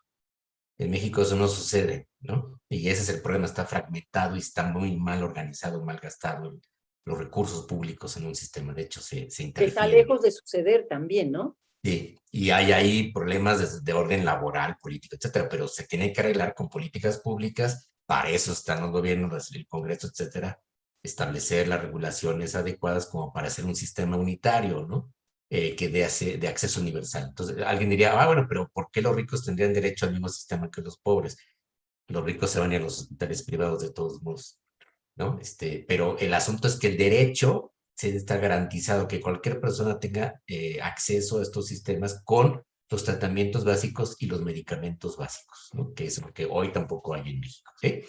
En México eso no sucede, ¿no? Y ese es el problema, está fragmentado y está muy mal organizado, mal gastado los recursos públicos en un sistema. De hecho, se Que está interfieren. lejos de suceder también, ¿no? Sí, y hay ahí problemas de orden laboral, político, etcétera, pero se tiene que arreglar con políticas públicas. Para eso están los gobiernos, el Congreso, etcétera, establecer las regulaciones adecuadas como para hacer un sistema unitario, ¿no? Que de acceso universal. Entonces, alguien diría, bueno, pero ¿por qué los ricos tendrían derecho al mismo sistema que los pobres? Los ricos se van a ir a los hospitales privados de todos modos, ¿no? Pero el asunto es que el derecho se está garantizado, que cualquier persona tenga acceso a estos sistemas con los tratamientos básicos y los medicamentos básicos, ¿no? Que es lo que hoy tampoco hay en México, ¿sí?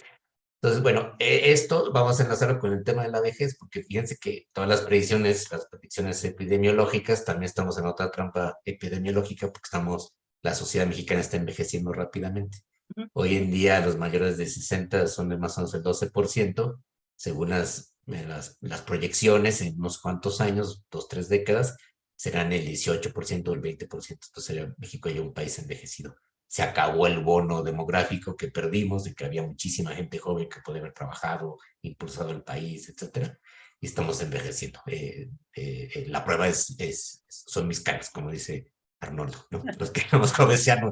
Entonces, bueno, esto vamos a enlazarlo con el tema de la vejez, porque fíjense que todas las predicciones epidemiológicas, también estamos en otra trampa epidemiológica, porque la sociedad mexicana está envejeciendo rápidamente. Hoy en día los mayores de 60 son de más o menos el 12%, según las proyecciones, en unos cuantos años, 2, 3 décadas, serán el 18% o el 20%. Entonces México ya es un país envejecido. Se acabó el bono demográfico que perdimos, de que había muchísima gente joven que podía haber trabajado, impulsado el país, etcétera, y estamos envejeciendo. La prueba son mis caras, como dice Arnoldo, ¿no? Los que éramos jóvenes ya no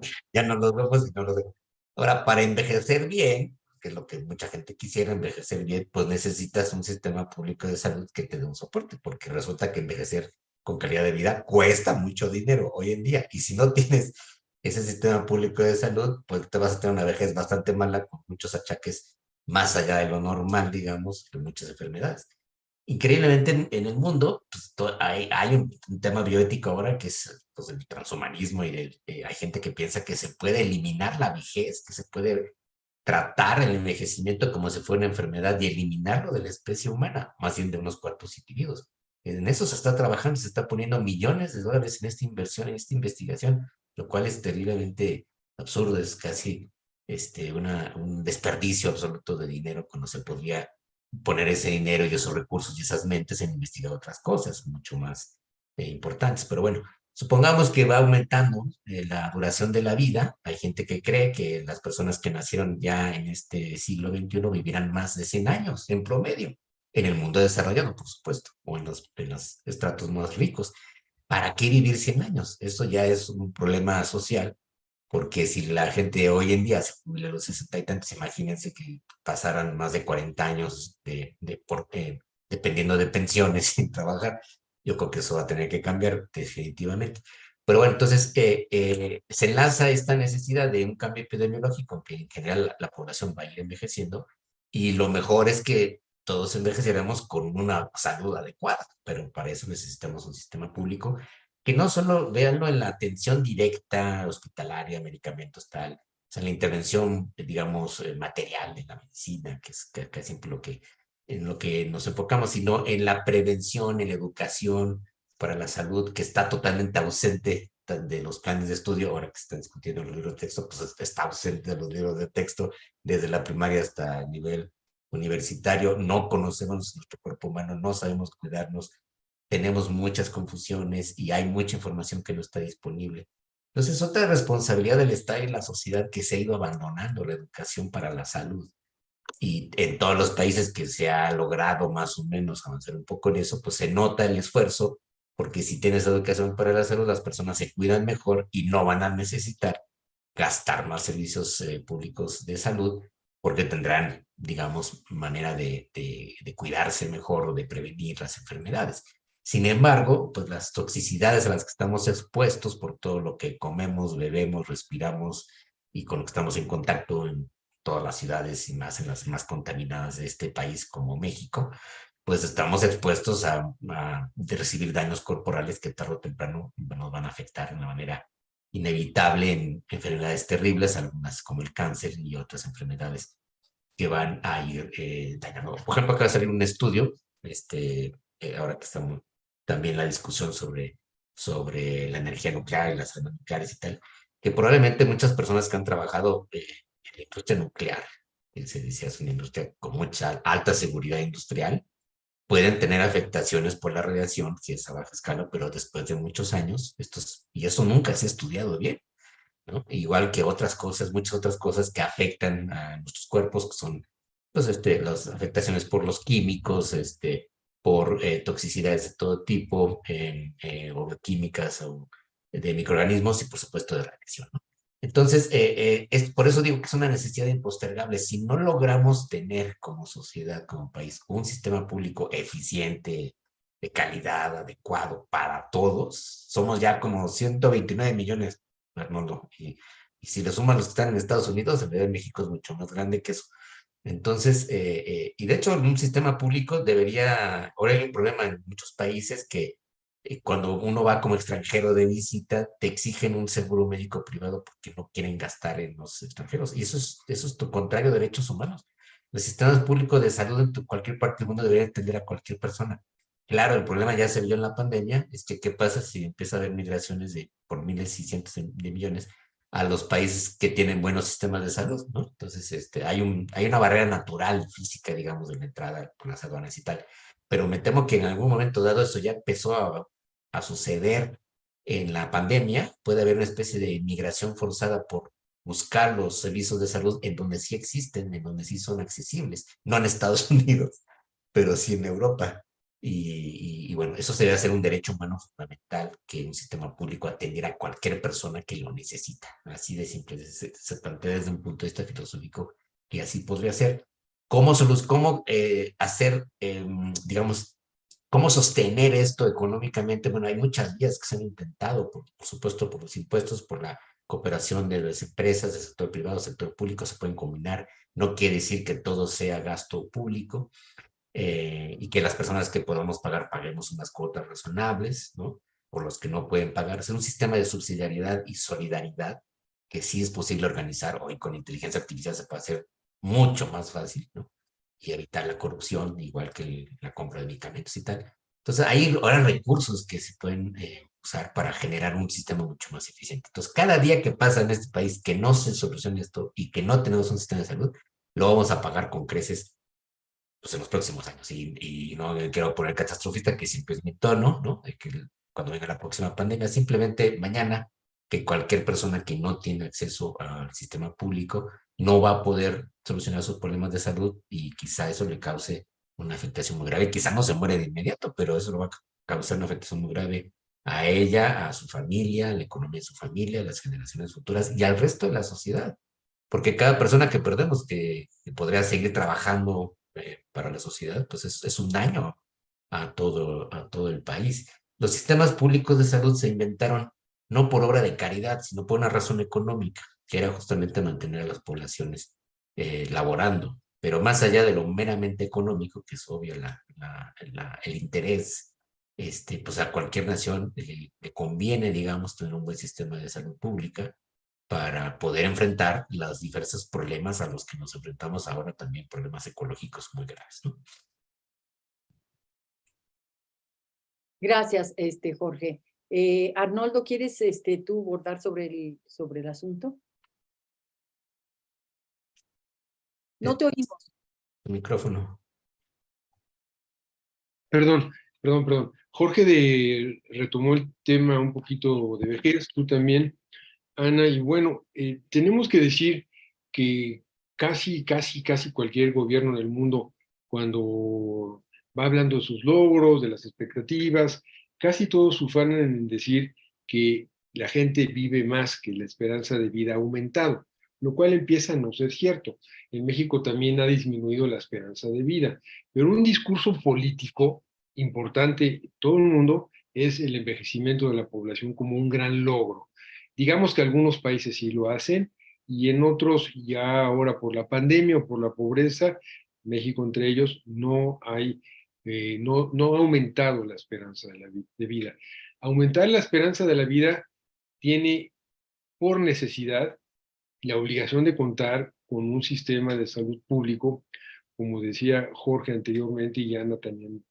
los vemos y no los vemos. Ahora, para envejecer bien, que es lo que mucha gente quisiera, envejecer bien, pues necesitas un sistema público de salud que te dé un soporte, porque resulta que envejecer con calidad de vida cuesta mucho dinero hoy en día, y si no tienes ese sistema público de salud, pues te vas a tener una vejez bastante mala, con muchos achaques más allá de lo normal, digamos, de muchas enfermedades. Increíblemente en el mundo, pues, hay un tema bioético ahora que es pues, el transhumanismo y hay gente que piensa que se puede eliminar la vejez, que se puede tratar el envejecimiento como si fuera una enfermedad y eliminarlo de la especie humana, más bien de unos cuantos individuos. En eso se está trabajando, se está poniendo millones de dólares en esta inversión, en esta investigación, lo cual es terriblemente absurdo, es casi un desperdicio absoluto de dinero cuando se podría poner ese dinero y esos recursos y esas mentes en investigar otras cosas mucho más importantes. Pero bueno, supongamos que va aumentando la duración de la vida. Hay gente que cree que las personas que nacieron ya en este siglo XXI vivirán más de 100 años en promedio, en el mundo desarrollado, por supuesto, o en los estratos más ricos. ¿Para qué vivir 100 años? Eso ya es un problema social, porque si la gente hoy en día se jubila a los 60 y tantos, imagínense que pasaran más de 40 años dependiendo de pensiones sin trabajar. Yo creo que eso va a tener que cambiar definitivamente. Pero bueno, entonces se enlaza esta necesidad de un cambio epidemiológico, que en general la población va a ir envejeciendo, y lo mejor es que todos envejeceremos con una salud adecuada, pero para eso necesitamos un sistema público que no solo veanlo en la atención directa, hospitalaria, medicamentos, tal, o sea, en la intervención, digamos, material en la medicina, que es casi siempre en lo que nos enfocamos, sino en la prevención, en la educación para la salud, que está totalmente ausente de los planes de estudio, ahora que se están discutiendo los libros de texto, pues está ausente de los libros de texto desde la primaria hasta el nivel universitario, no conocemos nuestro cuerpo humano, no sabemos cuidarnos, tenemos muchas confusiones y hay mucha información que no está disponible. Entonces, otra responsabilidad del Estado y la sociedad que se ha ido abandonando la educación para la salud. Y en todos los países que se ha logrado más o menos avanzar un poco en eso, pues se nota el esfuerzo, porque si tienes educación para la salud, las personas se cuidan mejor y no van a necesitar gastar más servicios públicos de salud, porque tendrán, digamos, manera de cuidarse mejor o de prevenir las enfermedades. Sin embargo, pues las toxicidades a las que estamos expuestos por todo lo que comemos, bebemos, respiramos y con lo que estamos en contacto en todas las ciudades y más en las más contaminadas de este país como México, pues estamos expuestos a recibir daños corporales que tarde o temprano nos van a afectar de una manera inevitable en enfermedades terribles, algunas como el cáncer y otras enfermedades que van a ir dañando. Por ejemplo, acaba de salir un estudio, ahora que estamos también la discusión sobre la energía nuclear y las armas nucleares y tal, que probablemente muchas personas que han trabajado en la industria nuclear, que se decía es una industria con mucha alta seguridad industrial, pueden tener afectaciones por la radiación, si es a baja escala, pero después de muchos años, y eso nunca se ha estudiado bien, ¿no? Igual que otras cosas, muchas otras cosas que afectan a nuestros cuerpos, que son pues, las afectaciones por los químicos, por toxicidades de todo tipo, o químicas o de microorganismos y por supuesto de radiación, ¿no? Entonces, por eso digo que es una necesidad impostergable. Si no logramos tener como sociedad, como país, un sistema público eficiente, de calidad, adecuado para todos, somos ya como 129 millones, Arnoldo, y si le suman los que están en Estados Unidos, el de México es mucho más grande que eso. Entonces, y de hecho, en un sistema público ahora hay un problema en muchos países que cuando uno va como extranjero de visita, te exigen un seguro médico privado porque no quieren gastar en los extranjeros. Y eso es tu contrario a derechos humanos. Los sistemas públicos de salud en cualquier parte del mundo deberían atender a cualquier persona. Claro, el problema ya se vio en la pandemia, es que qué pasa si empieza a haber migraciones por miles y cientos de millones a los países que tienen buenos sistemas de salud, ¿no? Entonces, hay una barrera natural, física, digamos, de la entrada por las aduanas y tal. Pero me temo que en algún momento dado eso ya empezó a suceder en la pandemia. Puede haber una especie de migración forzada por buscar los servicios de salud en donde sí existen, en donde sí son accesibles, no en Estados Unidos, pero sí en Europa. Y bueno, eso debe ser un derecho humano fundamental, que un sistema público atendiera a cualquier persona que lo necesita. Así de simple, se plantea desde un punto de vista filosófico que así podría ser. ¿Cómo hacer, digamos, cómo sostener esto económicamente? Bueno, hay muchas vías que se han intentado, por supuesto, por los impuestos, por la cooperación de las empresas, del sector privado, sector público, se pueden combinar. No quiere decir que todo sea gasto público. Y que las personas que podamos pagar paguemos unas cuotas razonables, ¿no? Por los que no pueden pagar. Es un sistema de subsidiariedad y solidaridad que sí es posible organizar. Hoy con inteligencia artificial se puede hacer mucho más fácil, ¿no? Y evitar la corrupción, igual que la compra de medicamentos y tal. Entonces, hay ahora recursos que se pueden usar para generar un sistema mucho más eficiente. Entonces, cada día que pasa en este país que no se solucione esto y que no tenemos un sistema de salud, lo vamos a pagar con creces pues, en los próximos años. Y no quiero poner catastrofista, que siempre es mi tono, ¿no? De que cuando venga la próxima pandemia, simplemente mañana, que cualquier persona que no tiene acceso al sistema público no va a poder solucionar sus problemas de salud y quizá eso le cause una afectación muy grave. Quizá no se muere de inmediato, pero eso lo va a causar una afectación muy grave a ella, a su familia, a la economía de su familia, a las generaciones futuras y al resto de la sociedad. Porque cada persona que perdemos que podría seguir trabajando para la sociedad, pues es un daño a todo el país. Los sistemas públicos de salud se inventaron no por obra de caridad, sino por una razón económica, que era justamente mantener a las poblaciones laborando. Pero más allá de lo meramente económico, que es obvio el interés pues a cualquier nación le conviene, digamos, tener un buen sistema de salud pública para poder enfrentar los diversos problemas a los que nos enfrentamos ahora, también problemas ecológicos muy graves, ¿no? Gracias, Jorge. Arnoldo, ¿quieres tú bordar sobre el asunto? No te oímos. El micrófono. Perdón. Jorge retomó el tema un poquito de vejez, tú también, Ana, y bueno, tenemos que decir que casi cualquier gobierno en el mundo, cuando va hablando de sus logros, de las expectativas, casi todos ufanan en decir que la gente vive más, que la esperanza de vida ha aumentado, lo cual empieza a no ser cierto. En México también ha disminuido la esperanza de vida, pero un discurso político importante en todo el mundo es el envejecimiento de la población como un gran logro. Digamos que algunos países sí lo hacen y en otros ya ahora por la pandemia o por la pobreza, México entre ellos, no ha aumentado la esperanza de vida. Aumentar la esperanza de la vida tiene por necesidad la obligación de contar con un sistema de salud público, como decía Jorge anteriormente y Ana también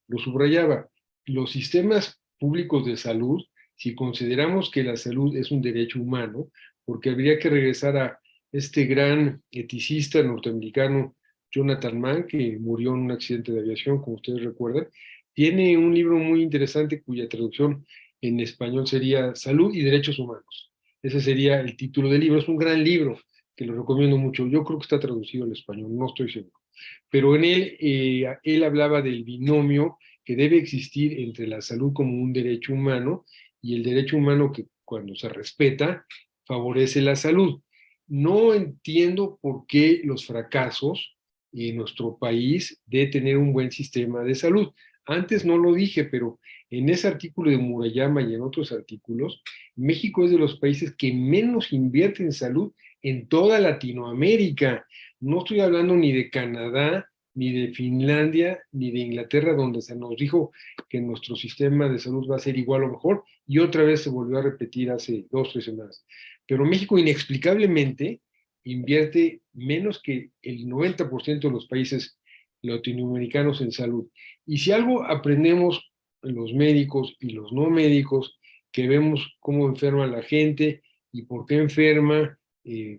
lo subrayaba. Los sistemas públicos de salud, si consideramos que la salud es un derecho humano, porque habría que regresar a este gran eticista norteamericano Jonathan Mann, que murió en un accidente de aviación, como ustedes recuerdan, tiene un libro muy interesante cuya traducción en español sería Salud y Derechos Humanos. Ese sería el título del libro. Es un gran libro que lo recomiendo mucho. Yo creo que está traducido al español, no estoy seguro. Pero en él hablaba del binomio que debe existir entre la salud como un derecho humano y el derecho humano que cuando se respeta favorece la salud. No entiendo por qué los fracasos en nuestro país de tener un buen sistema de salud. Antes no lo dije, pero en ese artículo de Murayama y en otros artículos, México es de los países que menos invierte en salud en toda Latinoamérica. No estoy hablando ni de Canadá, ni de Finlandia, ni de Inglaterra, donde se nos dijo que nuestro sistema de salud va a ser igual o mejor, y otra vez se volvió a repetir hace 2 o 3 semanas. Pero México inexplicablemente invierte menos que el 90% de los países latinoamericanos en salud. Y si algo aprendemos los médicos y los no médicos, que vemos cómo enferma la gente y por qué enferma,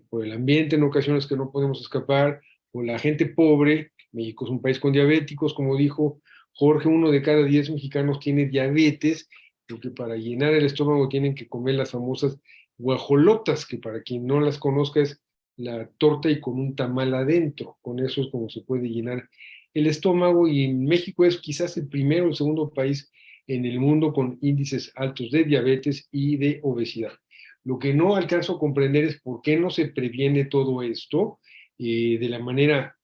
por el ambiente en ocasiones que no podemos escapar, por la gente pobre. México es un país con diabéticos, como dijo Jorge, 1 de cada 10 mexicanos tiene diabetes, porque para llenar el estómago tienen que comer las famosas guajolotas, que para quien no las conozca es la torta y con un tamal adentro. Con eso es como se puede llenar el estómago, y en México es quizás el primero o el segundo país en el mundo con índices altos de diabetes y de obesidad. Lo que no alcanzo a comprender es por qué no se previene todo esto de la manera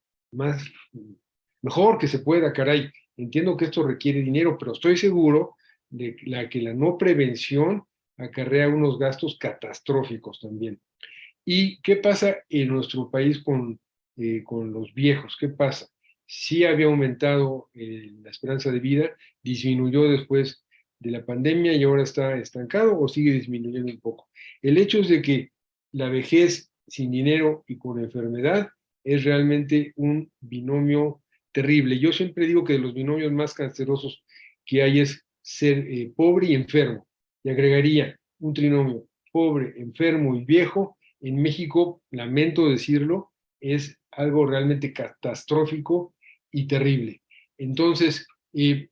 mejor que se pueda, caray. Entiendo que esto requiere dinero, pero estoy seguro de que la no prevención acarrea unos gastos catastróficos también. ¿Y qué pasa en nuestro país con los viejos? ¿Qué pasa? Sí había aumentado la esperanza de vida, disminuyó después de la pandemia y ahora está estancado o sigue disminuyendo un poco. El hecho es de que la vejez sin dinero y con enfermedad es realmente un binomio terrible. Yo siempre digo que de los binomios más cancerosos que hay es ser pobre y enfermo. Y agregaría un trinomio: pobre, enfermo y viejo. En México, lamento decirlo, es algo realmente catastrófico y terrible. Entonces,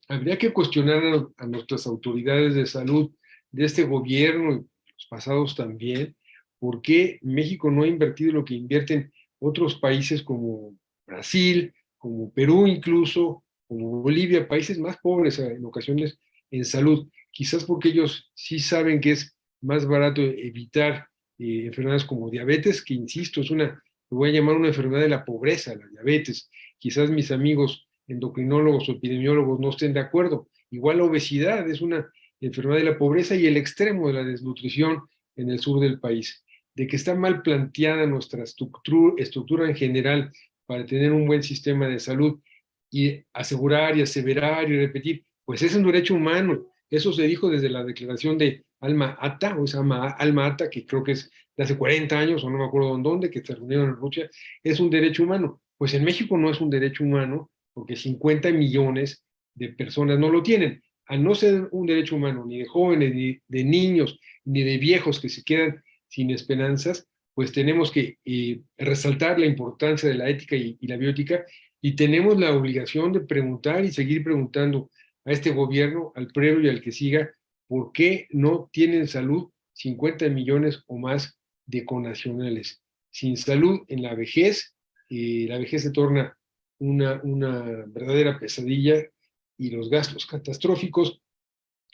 habría que cuestionar a nuestras autoridades de salud de este gobierno y los pasados también, por qué México no ha invertido lo que invierten otros países como Brasil, como Perú incluso, como Bolivia, países más pobres en ocasiones en salud. Quizás porque ellos sí saben que es más barato evitar enfermedades como diabetes, que insisto, lo voy a llamar una enfermedad de la pobreza, la diabetes. Quizás mis amigos endocrinólogos o epidemiólogos no estén de acuerdo. Igual la obesidad es una enfermedad de la pobreza y el extremo de la desnutrición en el sur del país. De que está mal planteada nuestra estructura en general para tener un buen sistema de salud y asegurar y aseverar y repetir pues es un derecho humano. Eso se dijo desde la declaración de Alma Ata, o esa Alma Ata, que creo que es de hace 40 años, o no me acuerdo en dónde, que se reunieron en Rusia, es un derecho humano. Pues en México no es un derecho humano, porque 50 millones de personas no lo tienen. Al no ser un derecho humano, ni de jóvenes, ni de niños, ni de viejos que se quedan sin esperanzas, pues tenemos que resaltar la importancia de la ética y la bioética, y tenemos la obligación de preguntar y seguir preguntando a este gobierno, al previo y al que siga, ¿por qué no tienen salud 50 millones o más de connacionales? Sin salud en la vejez se torna una verdadera pesadilla, y los gastos catastróficos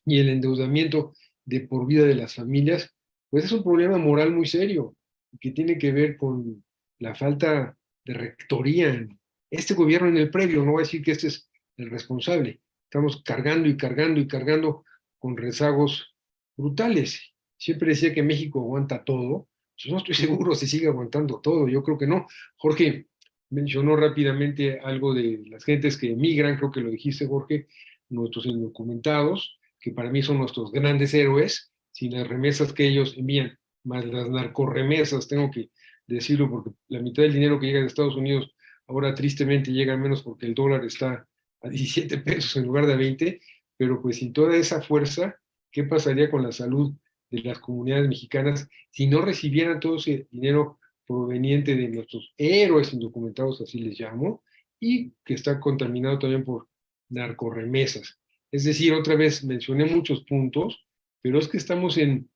y el endeudamiento de por vida de las familias, pues es un problema moral muy serio, que tiene que ver con la falta de rectoría en este gobierno, en el previo. No voy a decir que este es el responsable. Estamos cargando y cargando y cargando con rezagos brutales. Siempre decía que México aguanta todo. Pues no estoy seguro si sigue aguantando todo. Yo creo que no. Jorge mencionó rápidamente algo de las gentes que emigran, creo que lo dijiste, Jorge, nuestros indocumentados, que para mí son nuestros grandes héroes. Sin las remesas que ellos envían, más las narcorremesas, tengo que decirlo, porque la mitad del dinero que llega de Estados Unidos ahora tristemente llega menos porque el dólar está a 17 pesos en lugar de 20, pero pues sin toda esa fuerza, ¿qué pasaría con la salud de las comunidades mexicanas si no recibieran todo ese dinero proveniente de nuestros héroes indocumentados, así les llamo, y que está contaminado también por narcorremesas? Es decir, otra vez mencioné muchos puntos, pero es que estamos en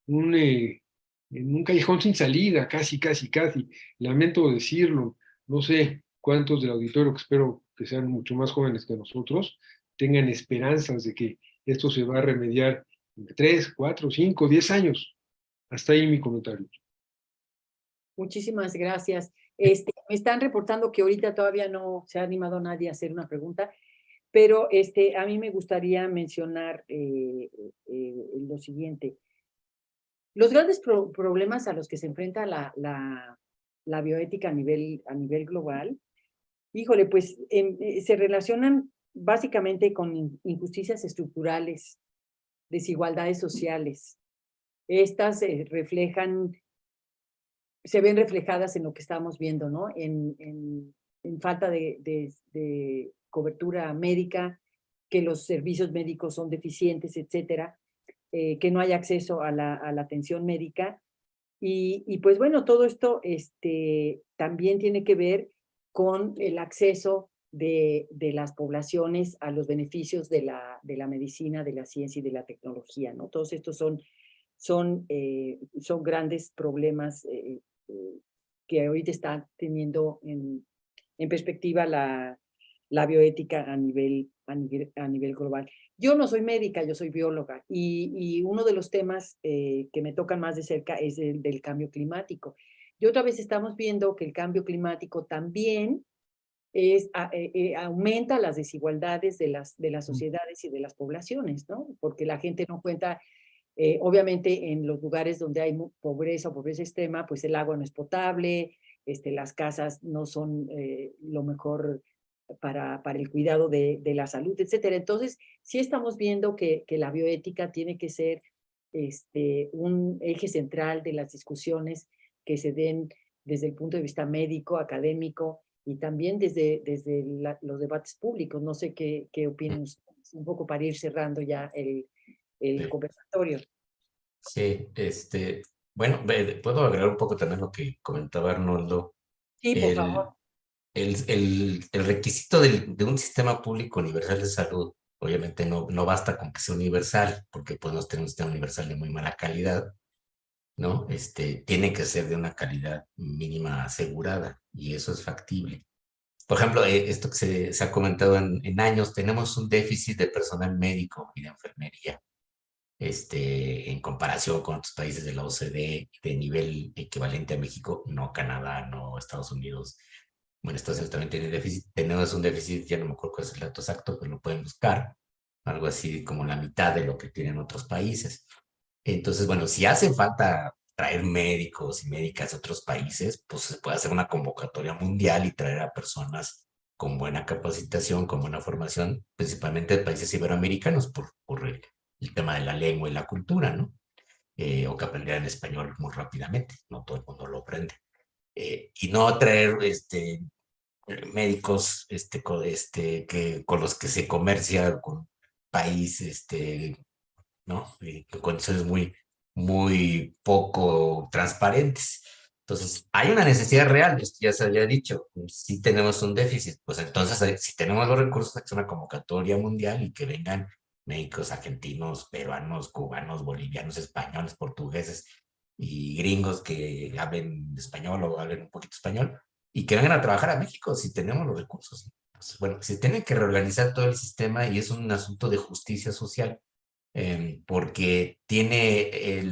un callejón sin salida, casi, casi, casi. Lamento decirlo, no sé cuántos del auditorio, que espero que sean mucho más jóvenes que nosotros, tengan esperanzas de que esto se va a remediar en 3, 4, 5, 10 años. Hasta ahí mi comentario. Muchísimas gracias. Me están reportando que ahorita todavía no se ha animado nadie a hacer una pregunta, pero a mí me gustaría mencionar lo siguiente. Los grandes problemas a los que se enfrenta la bioética a nivel global, híjole, pues se relacionan básicamente con injusticias estructurales, desigualdades sociales. Estas se ven reflejadas en lo que estamos viendo, ¿no? En falta de cobertura médica, que los servicios médicos son deficientes, etcétera, que no hay acceso a la atención médica. Y pues bueno, todo esto también tiene que ver con el acceso de las poblaciones a los beneficios de la medicina, de la ciencia y de la tecnología, ¿no? Todos estos son grandes problemas que ahorita está teniendo en perspectiva la bioética a nivel global. Yo no soy médica, yo soy bióloga, y uno de los temas que me tocan más de cerca es el del cambio climático. Y otra vez estamos viendo que el cambio climático también aumenta las desigualdades de las sociedades y de las poblaciones, ¿no? Porque la gente no cuenta, obviamente en los lugares donde hay pobreza o pobreza extrema, pues el agua no es potable, las casas no son lo mejor para el cuidado de la salud, etcétera. Entonces, sí estamos viendo que la bioética tiene que ser un eje central de las discusiones que se den desde el punto de vista médico, académico, y también desde los debates públicos. No sé qué opinan ustedes, un poco para ir cerrando ya el conversatorio. Sí, bueno, puedo agregar un poco también lo que comentaba Arnoldo. Sí, por favor. El requisito de un sistema público universal de salud, obviamente no basta con que sea universal, porque podemos tener un sistema universal de muy mala calidad, ¿no? Tiene que ser de una calidad mínima asegurada, y eso es factible. Por ejemplo, esto que se ha comentado en años, tenemos un déficit de personal médico y de enfermería, en comparación con otros países de la OCDE de nivel equivalente a México, no Canadá, no Estados Unidos. Bueno, Estados Unidos también tiene déficit, tenemos un déficit, ya no me acuerdo cuál es el dato exacto, pero lo pueden buscar, algo así como la mitad de lo que tienen otros países. Entonces, bueno, si hace falta traer médicos y médicas de otros países, pues se puede hacer una convocatoria mundial y traer a personas con buena capacitación, con buena formación, principalmente de países iberoamericanos, por el tema de la lengua y la cultura, ¿no? O que aprendieran español muy rápidamente, no todo el mundo lo aprende. Y no traer médicos con los que se comercia con país, ¿no? Con condiciones muy poco transparentes. Entonces, hay una necesidad real, esto ya se había dicho, si tenemos un déficit, pues entonces, si tenemos los recursos, hay que hacer una convocatoria mundial y que vengan médicos argentinos, peruanos, cubanos, bolivianos, españoles, portugueses y gringos que hablen español o hablen un poquito español y que vengan a trabajar a México si tenemos los recursos. Entonces, bueno, se tiene que reorganizar todo el sistema y es un asunto de justicia social porque tiene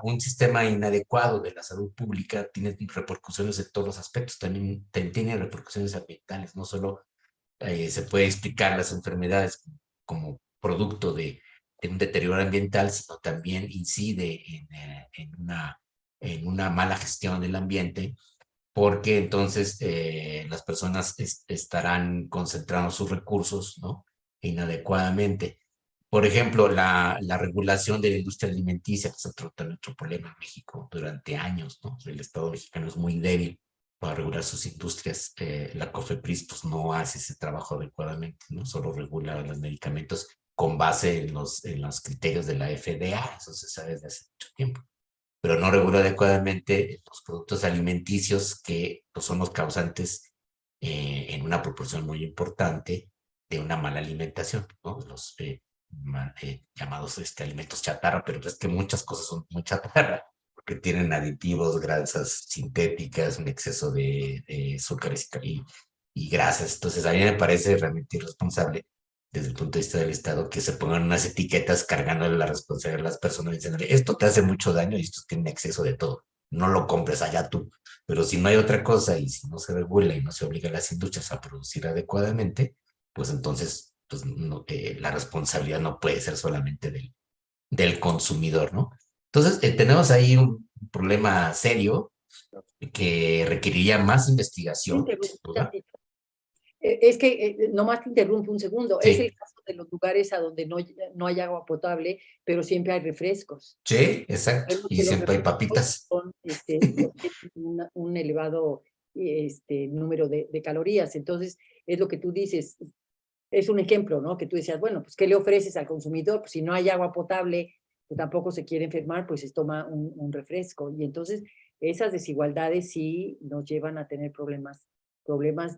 un sistema inadecuado de la salud pública, tiene repercusiones en todos los aspectos, también tiene repercusiones ambientales, no solo se puede explicar las enfermedades como producto de un deterioro ambiental, sino también incide en una mala gestión del ambiente, porque entonces las personas estarán concentrando sus recursos, ¿no? Inadecuadamente. Por ejemplo, la regulación de la industria alimenticia, que es otro problema en México durante años, ¿no? El Estado mexicano es muy débil para regular sus industrias. La COFEPRIS pues, no hace ese trabajo adecuadamente, ¿no? Solo regula los medicamentos con base en los criterios de la FDA, eso se sabe desde hace mucho tiempo, pero no regula adecuadamente los productos alimenticios que pues, son los causantes en una proporción muy importante de una mala alimentación, ¿no? Los llamados alimentos chatarra, pero es que muchas cosas son muy chatarra, porque tienen aditivos, grasas sintéticas, un exceso de azúcares y grasas. Entonces, a mí me parece realmente irresponsable desde el punto de vista del Estado, que se pongan unas etiquetas cargándole la responsabilidad a las personas diciéndole, esto te hace mucho daño y esto tiene exceso de todo, no lo compres allá tú. Pero si no hay otra cosa y si no se regula y no se obliga a las industrias a producir adecuadamente, pues entonces pues no, la responsabilidad no puede ser solamente del consumidor, ¿no? Entonces, tenemos ahí un problema serio que requeriría más investigación, sin duda. Es que, nomás te interrumpo un segundo, es el Sí, caso de los lugares a donde no hay agua potable, pero siempre hay refrescos. sí, exacto. Sabemos Y que los siempre hay refrescos papitas. son, tienen un elevado número de calorías. Entonces, es lo que tú dices, es un ejemplo, ¿no? Que tú decías, bueno, pues, ¿qué le ofreces al consumidor? Pues si no hay agua potable, pues tampoco se quiere enfermar, pues se toma un refresco. Y entonces, esas desigualdades sí nos llevan a tener problemas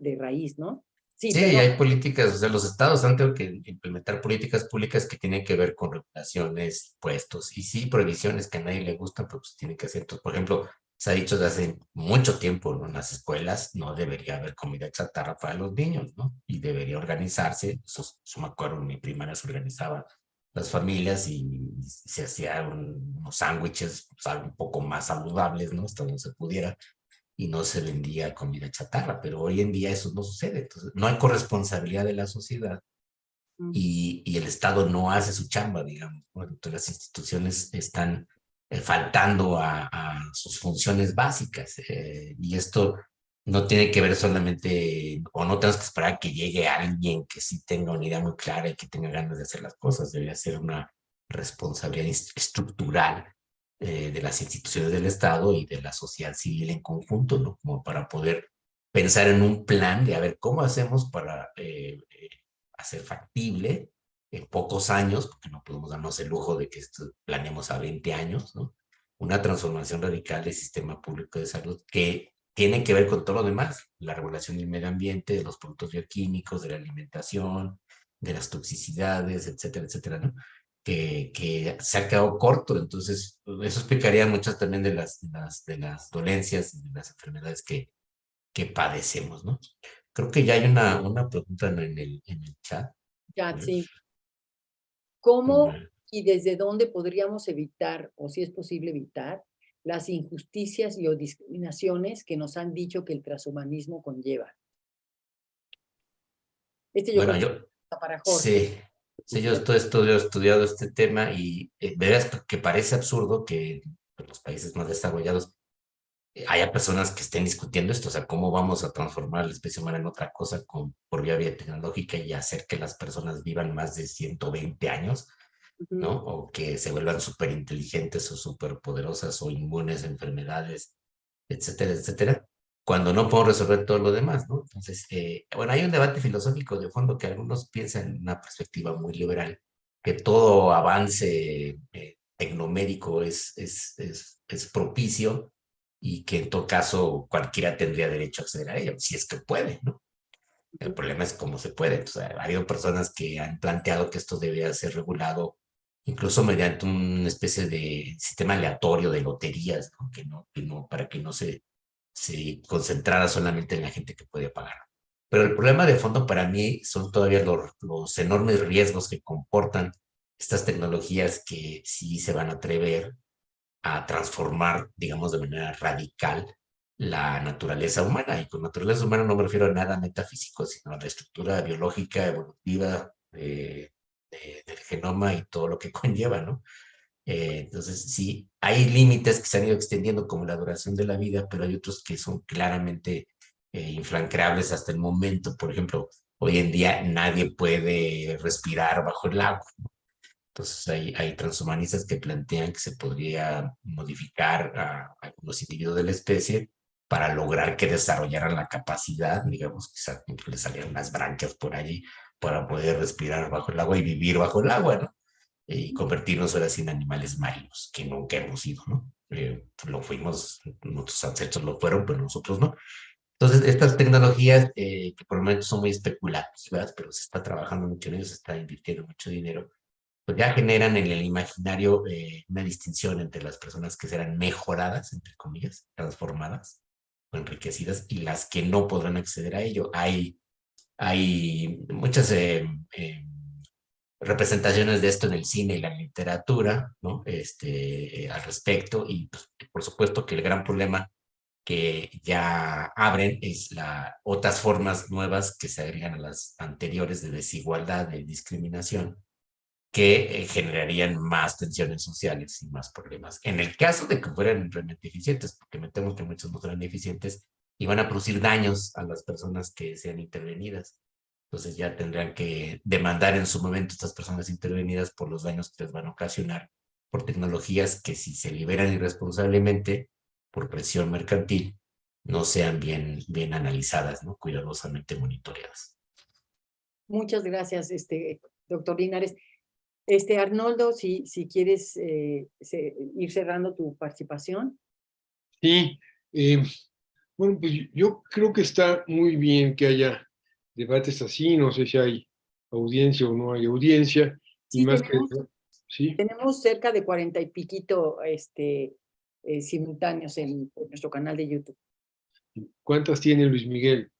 de raíz, ¿no? Sí, Sí, y perdón. hay políticas, o sea, los estados han tenido que implementar políticas públicas que tienen que ver con regulaciones, impuestos y sí, prohibiciones que a nadie le gustan, pero pues tienen que hacer. Entonces, por ejemplo, se ha dicho desde hace mucho tiempo, ¿no? En las escuelas no debería haber comida chatarra para los niños, ¿no? Y debería organizarse. Eso me acuerdo, en mi primaria se organizaban las familias y se hacían unos sándwiches pues, un poco más saludables, ¿no? Hasta donde se pudiera y no se vendía comida chatarra, pero hoy en día eso no sucede. Entonces, no hay corresponsabilidad de la sociedad y el Estado no hace su chamba, digamos. Bueno, entonces las instituciones están faltando a sus funciones básicas y esto no tiene que ver solamente, o no tenemos que esperar que llegue alguien que sí tenga una idea muy clara y que tenga ganas de hacer las cosas. Debería ser una responsabilidad estructural de las instituciones del Estado y de la sociedad civil en conjunto, ¿no? Como para poder pensar en un plan de a ver cómo hacemos para hacer factible en pocos años, porque no podemos darnos el lujo de que esto planeemos a 20 años, ¿no? Una transformación radical del sistema público de salud que tiene que ver con todo lo demás, la regulación del medio ambiente, de los productos bioquímicos, de la alimentación, de las toxicidades, etcétera, etcétera, ¿no? Que se ha quedado corto. Entonces, eso explicaría muchas también de las dolencias y de las enfermedades que padecemos, ¿no? Creo que ya hay una pregunta en el chat. A Ya, ver, sí. ¿Cómo una- y desde dónde podríamos evitar, o si es posible evitar, las injusticias y o discriminaciones que nos han dicho que el transhumanismo conlleva? Yo creo Bueno, que yo está para Jorge. sí, sí, yo he estudiado este tema y verás que parece absurdo que en los países más desarrollados haya personas que estén discutiendo esto, o sea, cómo vamos a transformar la especie humana en otra cosa por vía biotecnológica y hacer que las personas vivan más de 120 años, ¿no? Ujú. O que se vuelvan súper inteligentes o súper poderosas o inmunes a enfermedades, etcétera, etcétera, cuando no podemos resolver todo lo demás, ¿no? Entonces, bueno, hay un debate filosófico de fondo que algunos piensan en una perspectiva muy liberal, que todo avance tecnomédico es propicio y que en todo caso cualquiera tendría derecho a acceder a ello, si es que puede, ¿no? El problema es cómo se puede. O sea, ha habido personas que han planteado que esto debía ser regulado incluso mediante una especie de sistema aleatorio de loterías, ¿no? Para que no se concentrara solamente en la gente que puede pagar. Pero el problema de fondo para mí son todavía los enormes riesgos que comportan estas tecnologías que sí se van a atrever a transformar, digamos, de manera radical la naturaleza humana. Y con naturaleza humana no me refiero a nada metafísico, sino a la estructura biológica, evolutiva del genoma y todo lo que conlleva, ¿no? Entonces, sí, hay límites que se han ido extendiendo como la duración de la vida, pero hay otros que son claramente infranqueables hasta el momento. Por ejemplo, hoy en día nadie puede respirar bajo el agua. Entonces hay transhumanistas que plantean que se podría modificar a algunos individuos de la especie para lograr que desarrollaran la capacidad, digamos, quizás que les salieran unas branquias por allí para poder respirar bajo el agua y vivir bajo el agua, ¿no? Y convertirnos ahora sí en animales marinos, que nunca hemos sido, ¿no? Lo fuimos, nuestros ancestros lo fueron, pero nosotros no. Entonces, estas tecnologías que por el momento son muy especulativas, pero se está trabajando mucho en ellos, se está invirtiendo mucho dinero, pues ya generan en el imaginario una distinción entre las personas que serán mejoradas, entre comillas, transformadas o enriquecidas, y las que no podrán acceder a ello. Hay muchas representaciones de esto en el cine y la literatura, ¿no? Al respecto, y pues, por supuesto que el gran problema que ya abren es otras formas nuevas que se agregan a las anteriores de desigualdad, de discriminación, que generarían más tensiones sociales y más problemas. En el caso de que fueran realmente eficientes, porque me temo que muchos no serán eficientes y van a producir daños a las personas que sean intervenidas. Entonces ya tendrán que demandar en su momento estas personas intervenidas por los daños que les van a ocasionar por tecnologías que si se liberan irresponsablemente por presión mercantil, no sean bien analizadas, ¿no? Cuidadosamente monitoreadas. Muchas gracias, doctor Linares. Arnoldo, si quieres ir cerrando tu participación. Sí, bueno, pues yo creo que está muy bien que haya debates así, no sé si hay audiencia o no hay audiencia, y Sí, más que, sí, tenemos cerca de 40 y piquito simultáneos en nuestro canal de YouTube. ¿cuántas tiene Luis Miguel?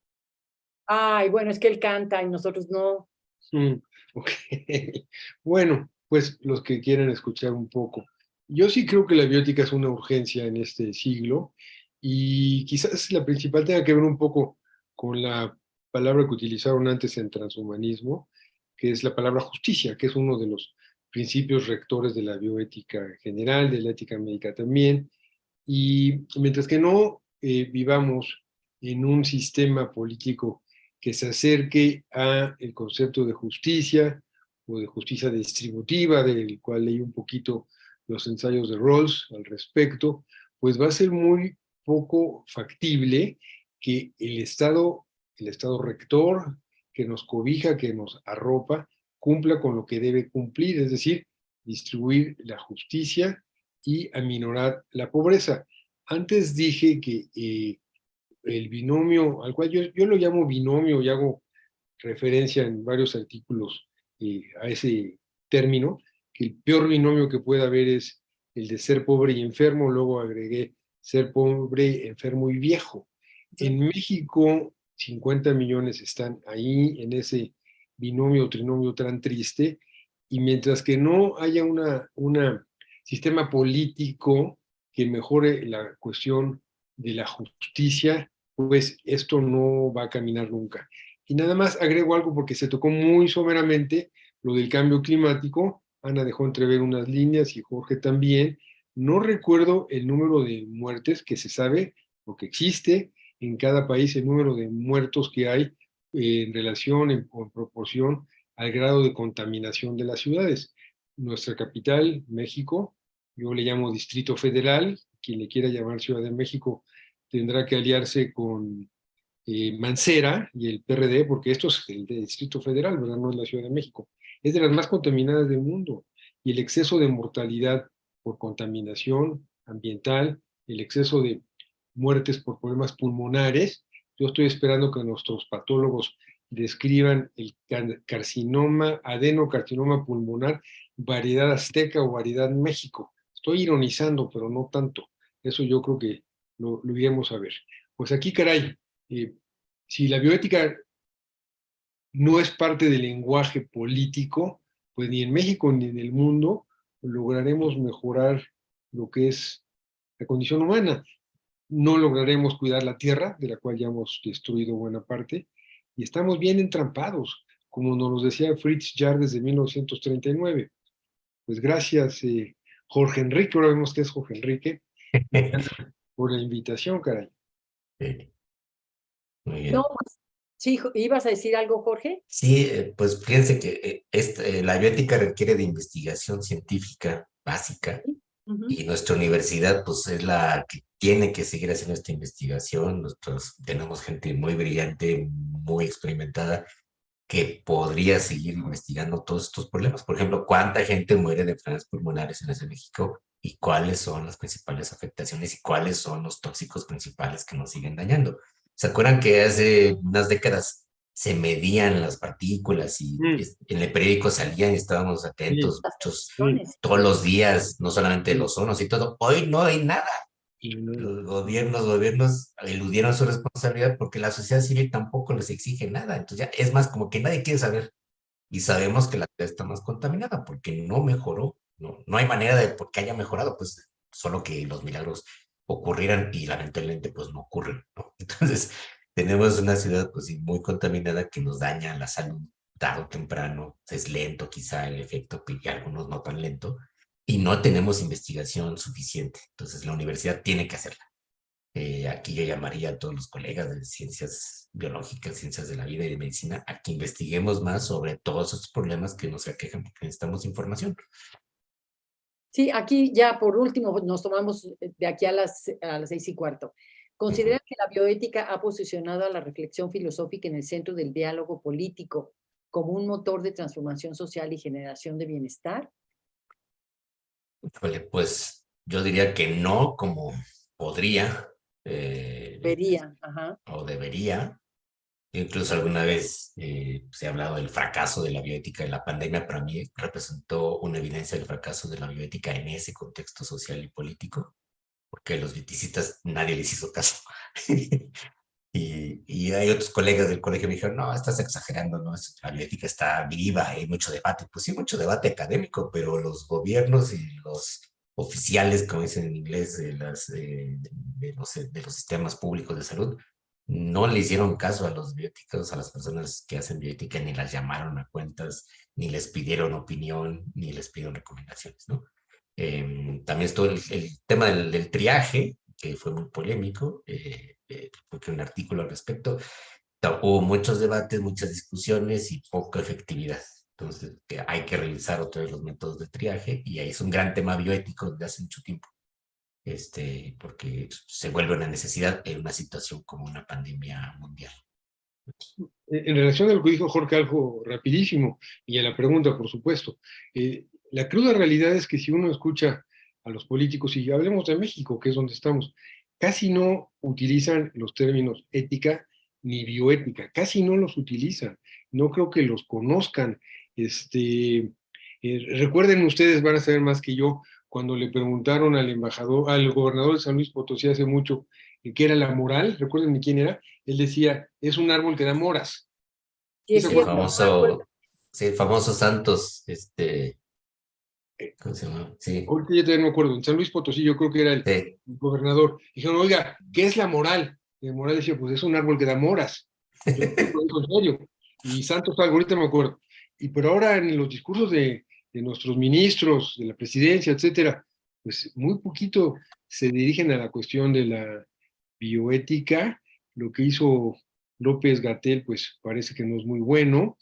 Ay, bueno, es que él canta y nosotros no. Mm, ok. Bueno, pues los que quieran escuchar un poco. Yo sí creo que la biótica es una urgencia en este siglo y quizás la principal tenga que ver un poco con la palabra que utilizaron antes en transhumanismo, que es la palabra justicia, que es uno de los principios rectores de la bioética en general, de la ética médica también. Y mientras que no vivamos en un sistema político que se acerque a el concepto de justicia o de justicia distributiva, del cual leí un poquito los ensayos de Rawls al respecto, pues va a ser muy poco factible que el Estado rector que nos cobija, que nos arropa, cumpla con lo que debe cumplir, es decir, distribuir la justicia y aminorar la pobreza. Antes dije que el binomio, al cual yo lo llamo binomio y hago referencia en varios artículos a ese término, que el peor binomio que puede haber es el de ser pobre y enfermo, luego agregué ser pobre, enfermo y viejo. En México, 50 millones están ahí en ese binomio o trinomio tan triste, y mientras que no haya una sistema político que mejore la cuestión de la justicia, pues esto no va a caminar nunca. Y nada más agrego algo porque se tocó muy someramente lo del cambio climático. Ana dejó entrever unas líneas y Jorge también. No recuerdo el número de muertes que se sabe, o que existe en cada país, el número de muertos que hay en relación o en proporción al grado de contaminación de las ciudades. Nuestra capital, México, yo le llamo Distrito Federal, quien le quiera llamar Ciudad de México tendrá que aliarse con Mancera y el PRD, porque esto es el Distrito Federal, ¿verdad? No es la Ciudad de México. Es de las más contaminadas del mundo. Y el exceso de mortalidad por contaminación ambiental, el exceso de muertes por problemas pulmonares. Yo estoy esperando que nuestros patólogos describan el carcinoma, adenocarcinoma pulmonar, variedad azteca o variedad México. Estoy ironizando, pero no tanto. Eso yo creo que lo iremos a ver. Pues aquí, caray, si la bioética no es parte del lenguaje político, pues ni en México ni en el mundo lograremos mejorar lo que es la condición humana. No lograremos cuidar la tierra, de la cual ya hemos destruido buena parte, y estamos bien entrampados, como nos lo decía Fritz Jarr desde 1939. Pues gracias, Jorge Enrique, ahora vemos que es Jorge Enrique, por la invitación, caray. Sí, muy bien. No, pues, sí, ¿ibas a decir algo, Jorge? Sí, pues fíjense que la bioética requiere de investigación científica básica Ujú. y nuestra universidad pues es la que tiene que seguir haciendo esta investigación. Tenemos gente muy brillante, muy experimentada que podría seguir investigando todos estos problemas. Por ejemplo, ¿cuánta gente muere de enfermedades pulmonares en la Ciudad de México? ¿Y cuáles son las principales afectaciones? ¿Y cuáles son los tóxicos principales que nos siguen dañando? ¿Se acuerdan que hace unas décadas se medían las partículas y en el periódico salían y estábamos atentos Las muchos, emisiones. todos los días, no solamente los ozonos y todo? Hoy no hay nada. No. Los gobiernos eludieron su responsabilidad porque la sociedad civil tampoco les exige nada. Entonces ya es más como que nadie quiere saber. Y sabemos que la ciudad está más contaminada porque no mejoró. No hay manera de por qué haya mejorado, pues solo que los milagros ocurrieran y lamentablemente pues no ocurren, ¿no? Entonces tenemos una ciudad pues sí, muy contaminada que nos daña la salud tarde o temprano. Es lento quizá el efecto, y algunos no tan lento, y no tenemos investigación suficiente. Entonces la universidad tiene que hacerla. Aquí yo llamaría a todos los colegas de ciencias biológicas, ciencias de la vida y de medicina a que investiguemos más sobre todos estos problemas que nos aquejan porque necesitamos información. Sí, aquí ya por último nos tomamos de aquí a las 6:15. ¿Consideran que la bioética ha posicionado a la reflexión filosófica en el centro del diálogo político como un motor de transformación social y generación de bienestar? Pues yo diría que no, como podría Vería, ajá. o debería. Incluso alguna vez se ha hablado del fracaso de la bioética en la pandemia. Para mí representó una evidencia del fracaso de la bioética en ese contexto social y político, porque a los bioticistas nadie les hizo caso. Y hay otros colegas del colegio que me dijeron, no, estás exagerando, ¿no? La bioética está viva, hay mucho debate. Pues sí, mucho debate académico, pero los gobiernos y los oficiales, como dicen en inglés, de los sistemas públicos de salud, no le hicieron caso a los bioéticos, a las personas que hacen bioética, ni las llamaron a cuentas, ni les pidieron opinión, ni les pidieron recomendaciones, ¿no? También estuvo el tema del triaje, que fue muy polémico, porque un artículo al respecto, hubo muchos debates, muchas discusiones y poca efectividad. Entonces, hay que revisar otra vez los métodos de triaje, y ahí es un gran tema bioético desde hace mucho tiempo, porque se vuelve una necesidad en una situación como una pandemia mundial. En relación a lo que dijo Jorge, algo rapidísimo, y a la pregunta, por supuesto, la cruda realidad es que si uno escucha a los políticos, y hablemos de México, que es donde estamos, casi no utilizan los términos ética ni bioética, casi no los utilizan, no creo que los conozcan. Recuerden ustedes, van a saber más que yo, cuando le preguntaron al embajador, al gobernador de San Luis Potosí hace mucho, qué era la moral, recuerden de quién era, él decía, es un árbol que da moras. Sí, es El cierto. famoso, sí, el famoso Santos, ¿cómo se llama? Sí, Ahorita ya todavía no me acuerdo, en San Luis Potosí yo creo que era el sí. gobernador. Dijeron, oiga, ¿qué es la moral? Y el moral decía, pues es un árbol que da moras. Yo lo digo en serio. Y Santos algo, ahorita me acuerdo. Pero ahora en los discursos de nuestros ministros, de la presidencia, etcétera, pues muy poquito se dirigen a la cuestión de la bioética. Lo que hizo López-Gatell, pues parece que no es muy bueno.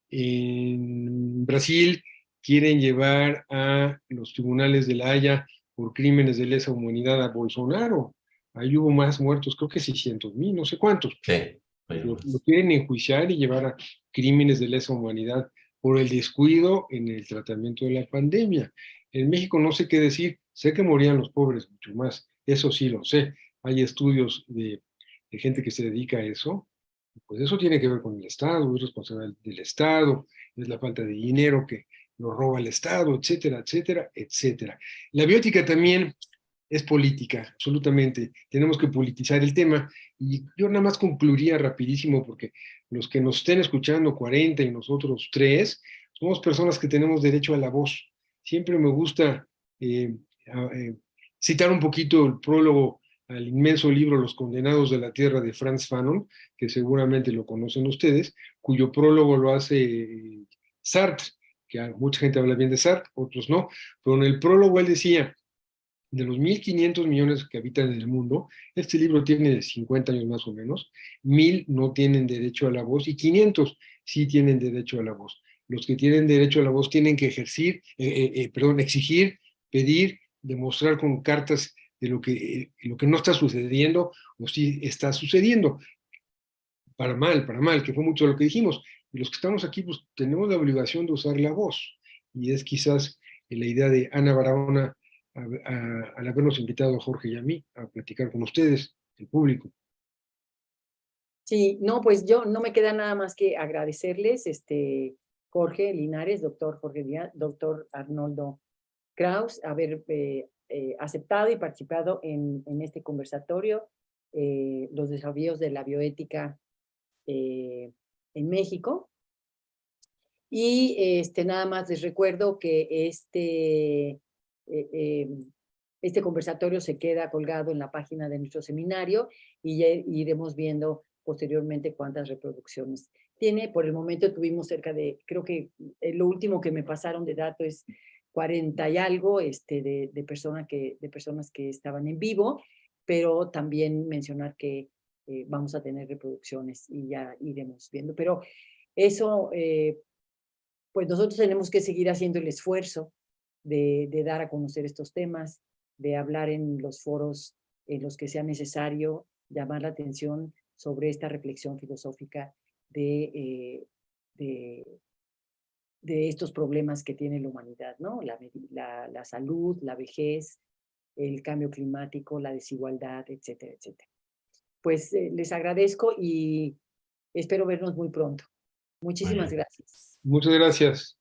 En Brasil quieren llevar a los tribunales de La Haya por crímenes de lesa humanidad a Bolsonaro. Ahí hubo más muertos, creo que 600,000, no sé cuántos. Sí. Lo quieren enjuiciar y llevar a crímenes de lesa humanidad por el descuido en el tratamiento de la pandemia. En México no sé qué decir, sé que morían los pobres mucho más, eso sí lo sé. Hay estudios de gente que se dedica a eso, pues eso tiene que ver con el Estado, es responsabilidad del Estado, es la falta de dinero que lo roba el Estado, etcétera, etcétera, etcétera. La biótica también es política, absolutamente. Tenemos que politizar el tema. Y yo nada más concluiría rapidísimo, porque los que nos estén escuchando, 40 y nosotros 3, somos personas que tenemos derecho a la voz. Siempre me gusta eh, eh, citar un poquito el prólogo al inmenso libro Los Condenados de la Tierra de Frantz Fanon, que seguramente lo conocen ustedes, cuyo prólogo lo hace Sartre, que mucha gente habla bien de Sartre, otros no, pero en el prólogo él decía: de los 1.500 millones que habitan en el mundo, este libro tiene 50 años más o menos, 1.000 no tienen derecho a la voz y 500 sí tienen derecho a la voz. Los que tienen derecho a la voz tienen que exigir, pedir, demostrar con cartas de lo que no está sucediendo o sí está sucediendo. Para mal, que fue mucho lo que dijimos. Y los que estamos aquí, pues tenemos la obligación de usar la voz. Y es quizás la idea de Ana Barahona al habernos invitado a Jorge y a mí a platicar con ustedes, el público. Sí, no, pues yo no me queda nada más que agradecerles, Jorge Linares, doctor Jorge Linares, doctor Arnoldo Kraus, haber aceptado y participado en este conversatorio, los desafíos de la bioética en México. Y nada más les recuerdo que este conversatorio se queda colgado en la página de nuestro seminario y ya iremos viendo posteriormente cuántas reproducciones tiene. Por el momento tuvimos cerca de, creo que lo último que me pasaron de dato es 40 y algo de personas que estaban en vivo, pero también mencionar que vamos a tener reproducciones y ya iremos viendo. Pero eso, pues nosotros tenemos que seguir haciendo el esfuerzo de dar a conocer estos temas, de hablar en los foros en los que sea necesario, llamar la atención sobre esta reflexión filosófica de estos problemas que tiene la humanidad, ¿no? La salud, la vejez, el cambio climático, la desigualdad, etcétera, etcétera. Pues les agradezco y espero vernos muy pronto. Muchísimas gracias. Muchas gracias.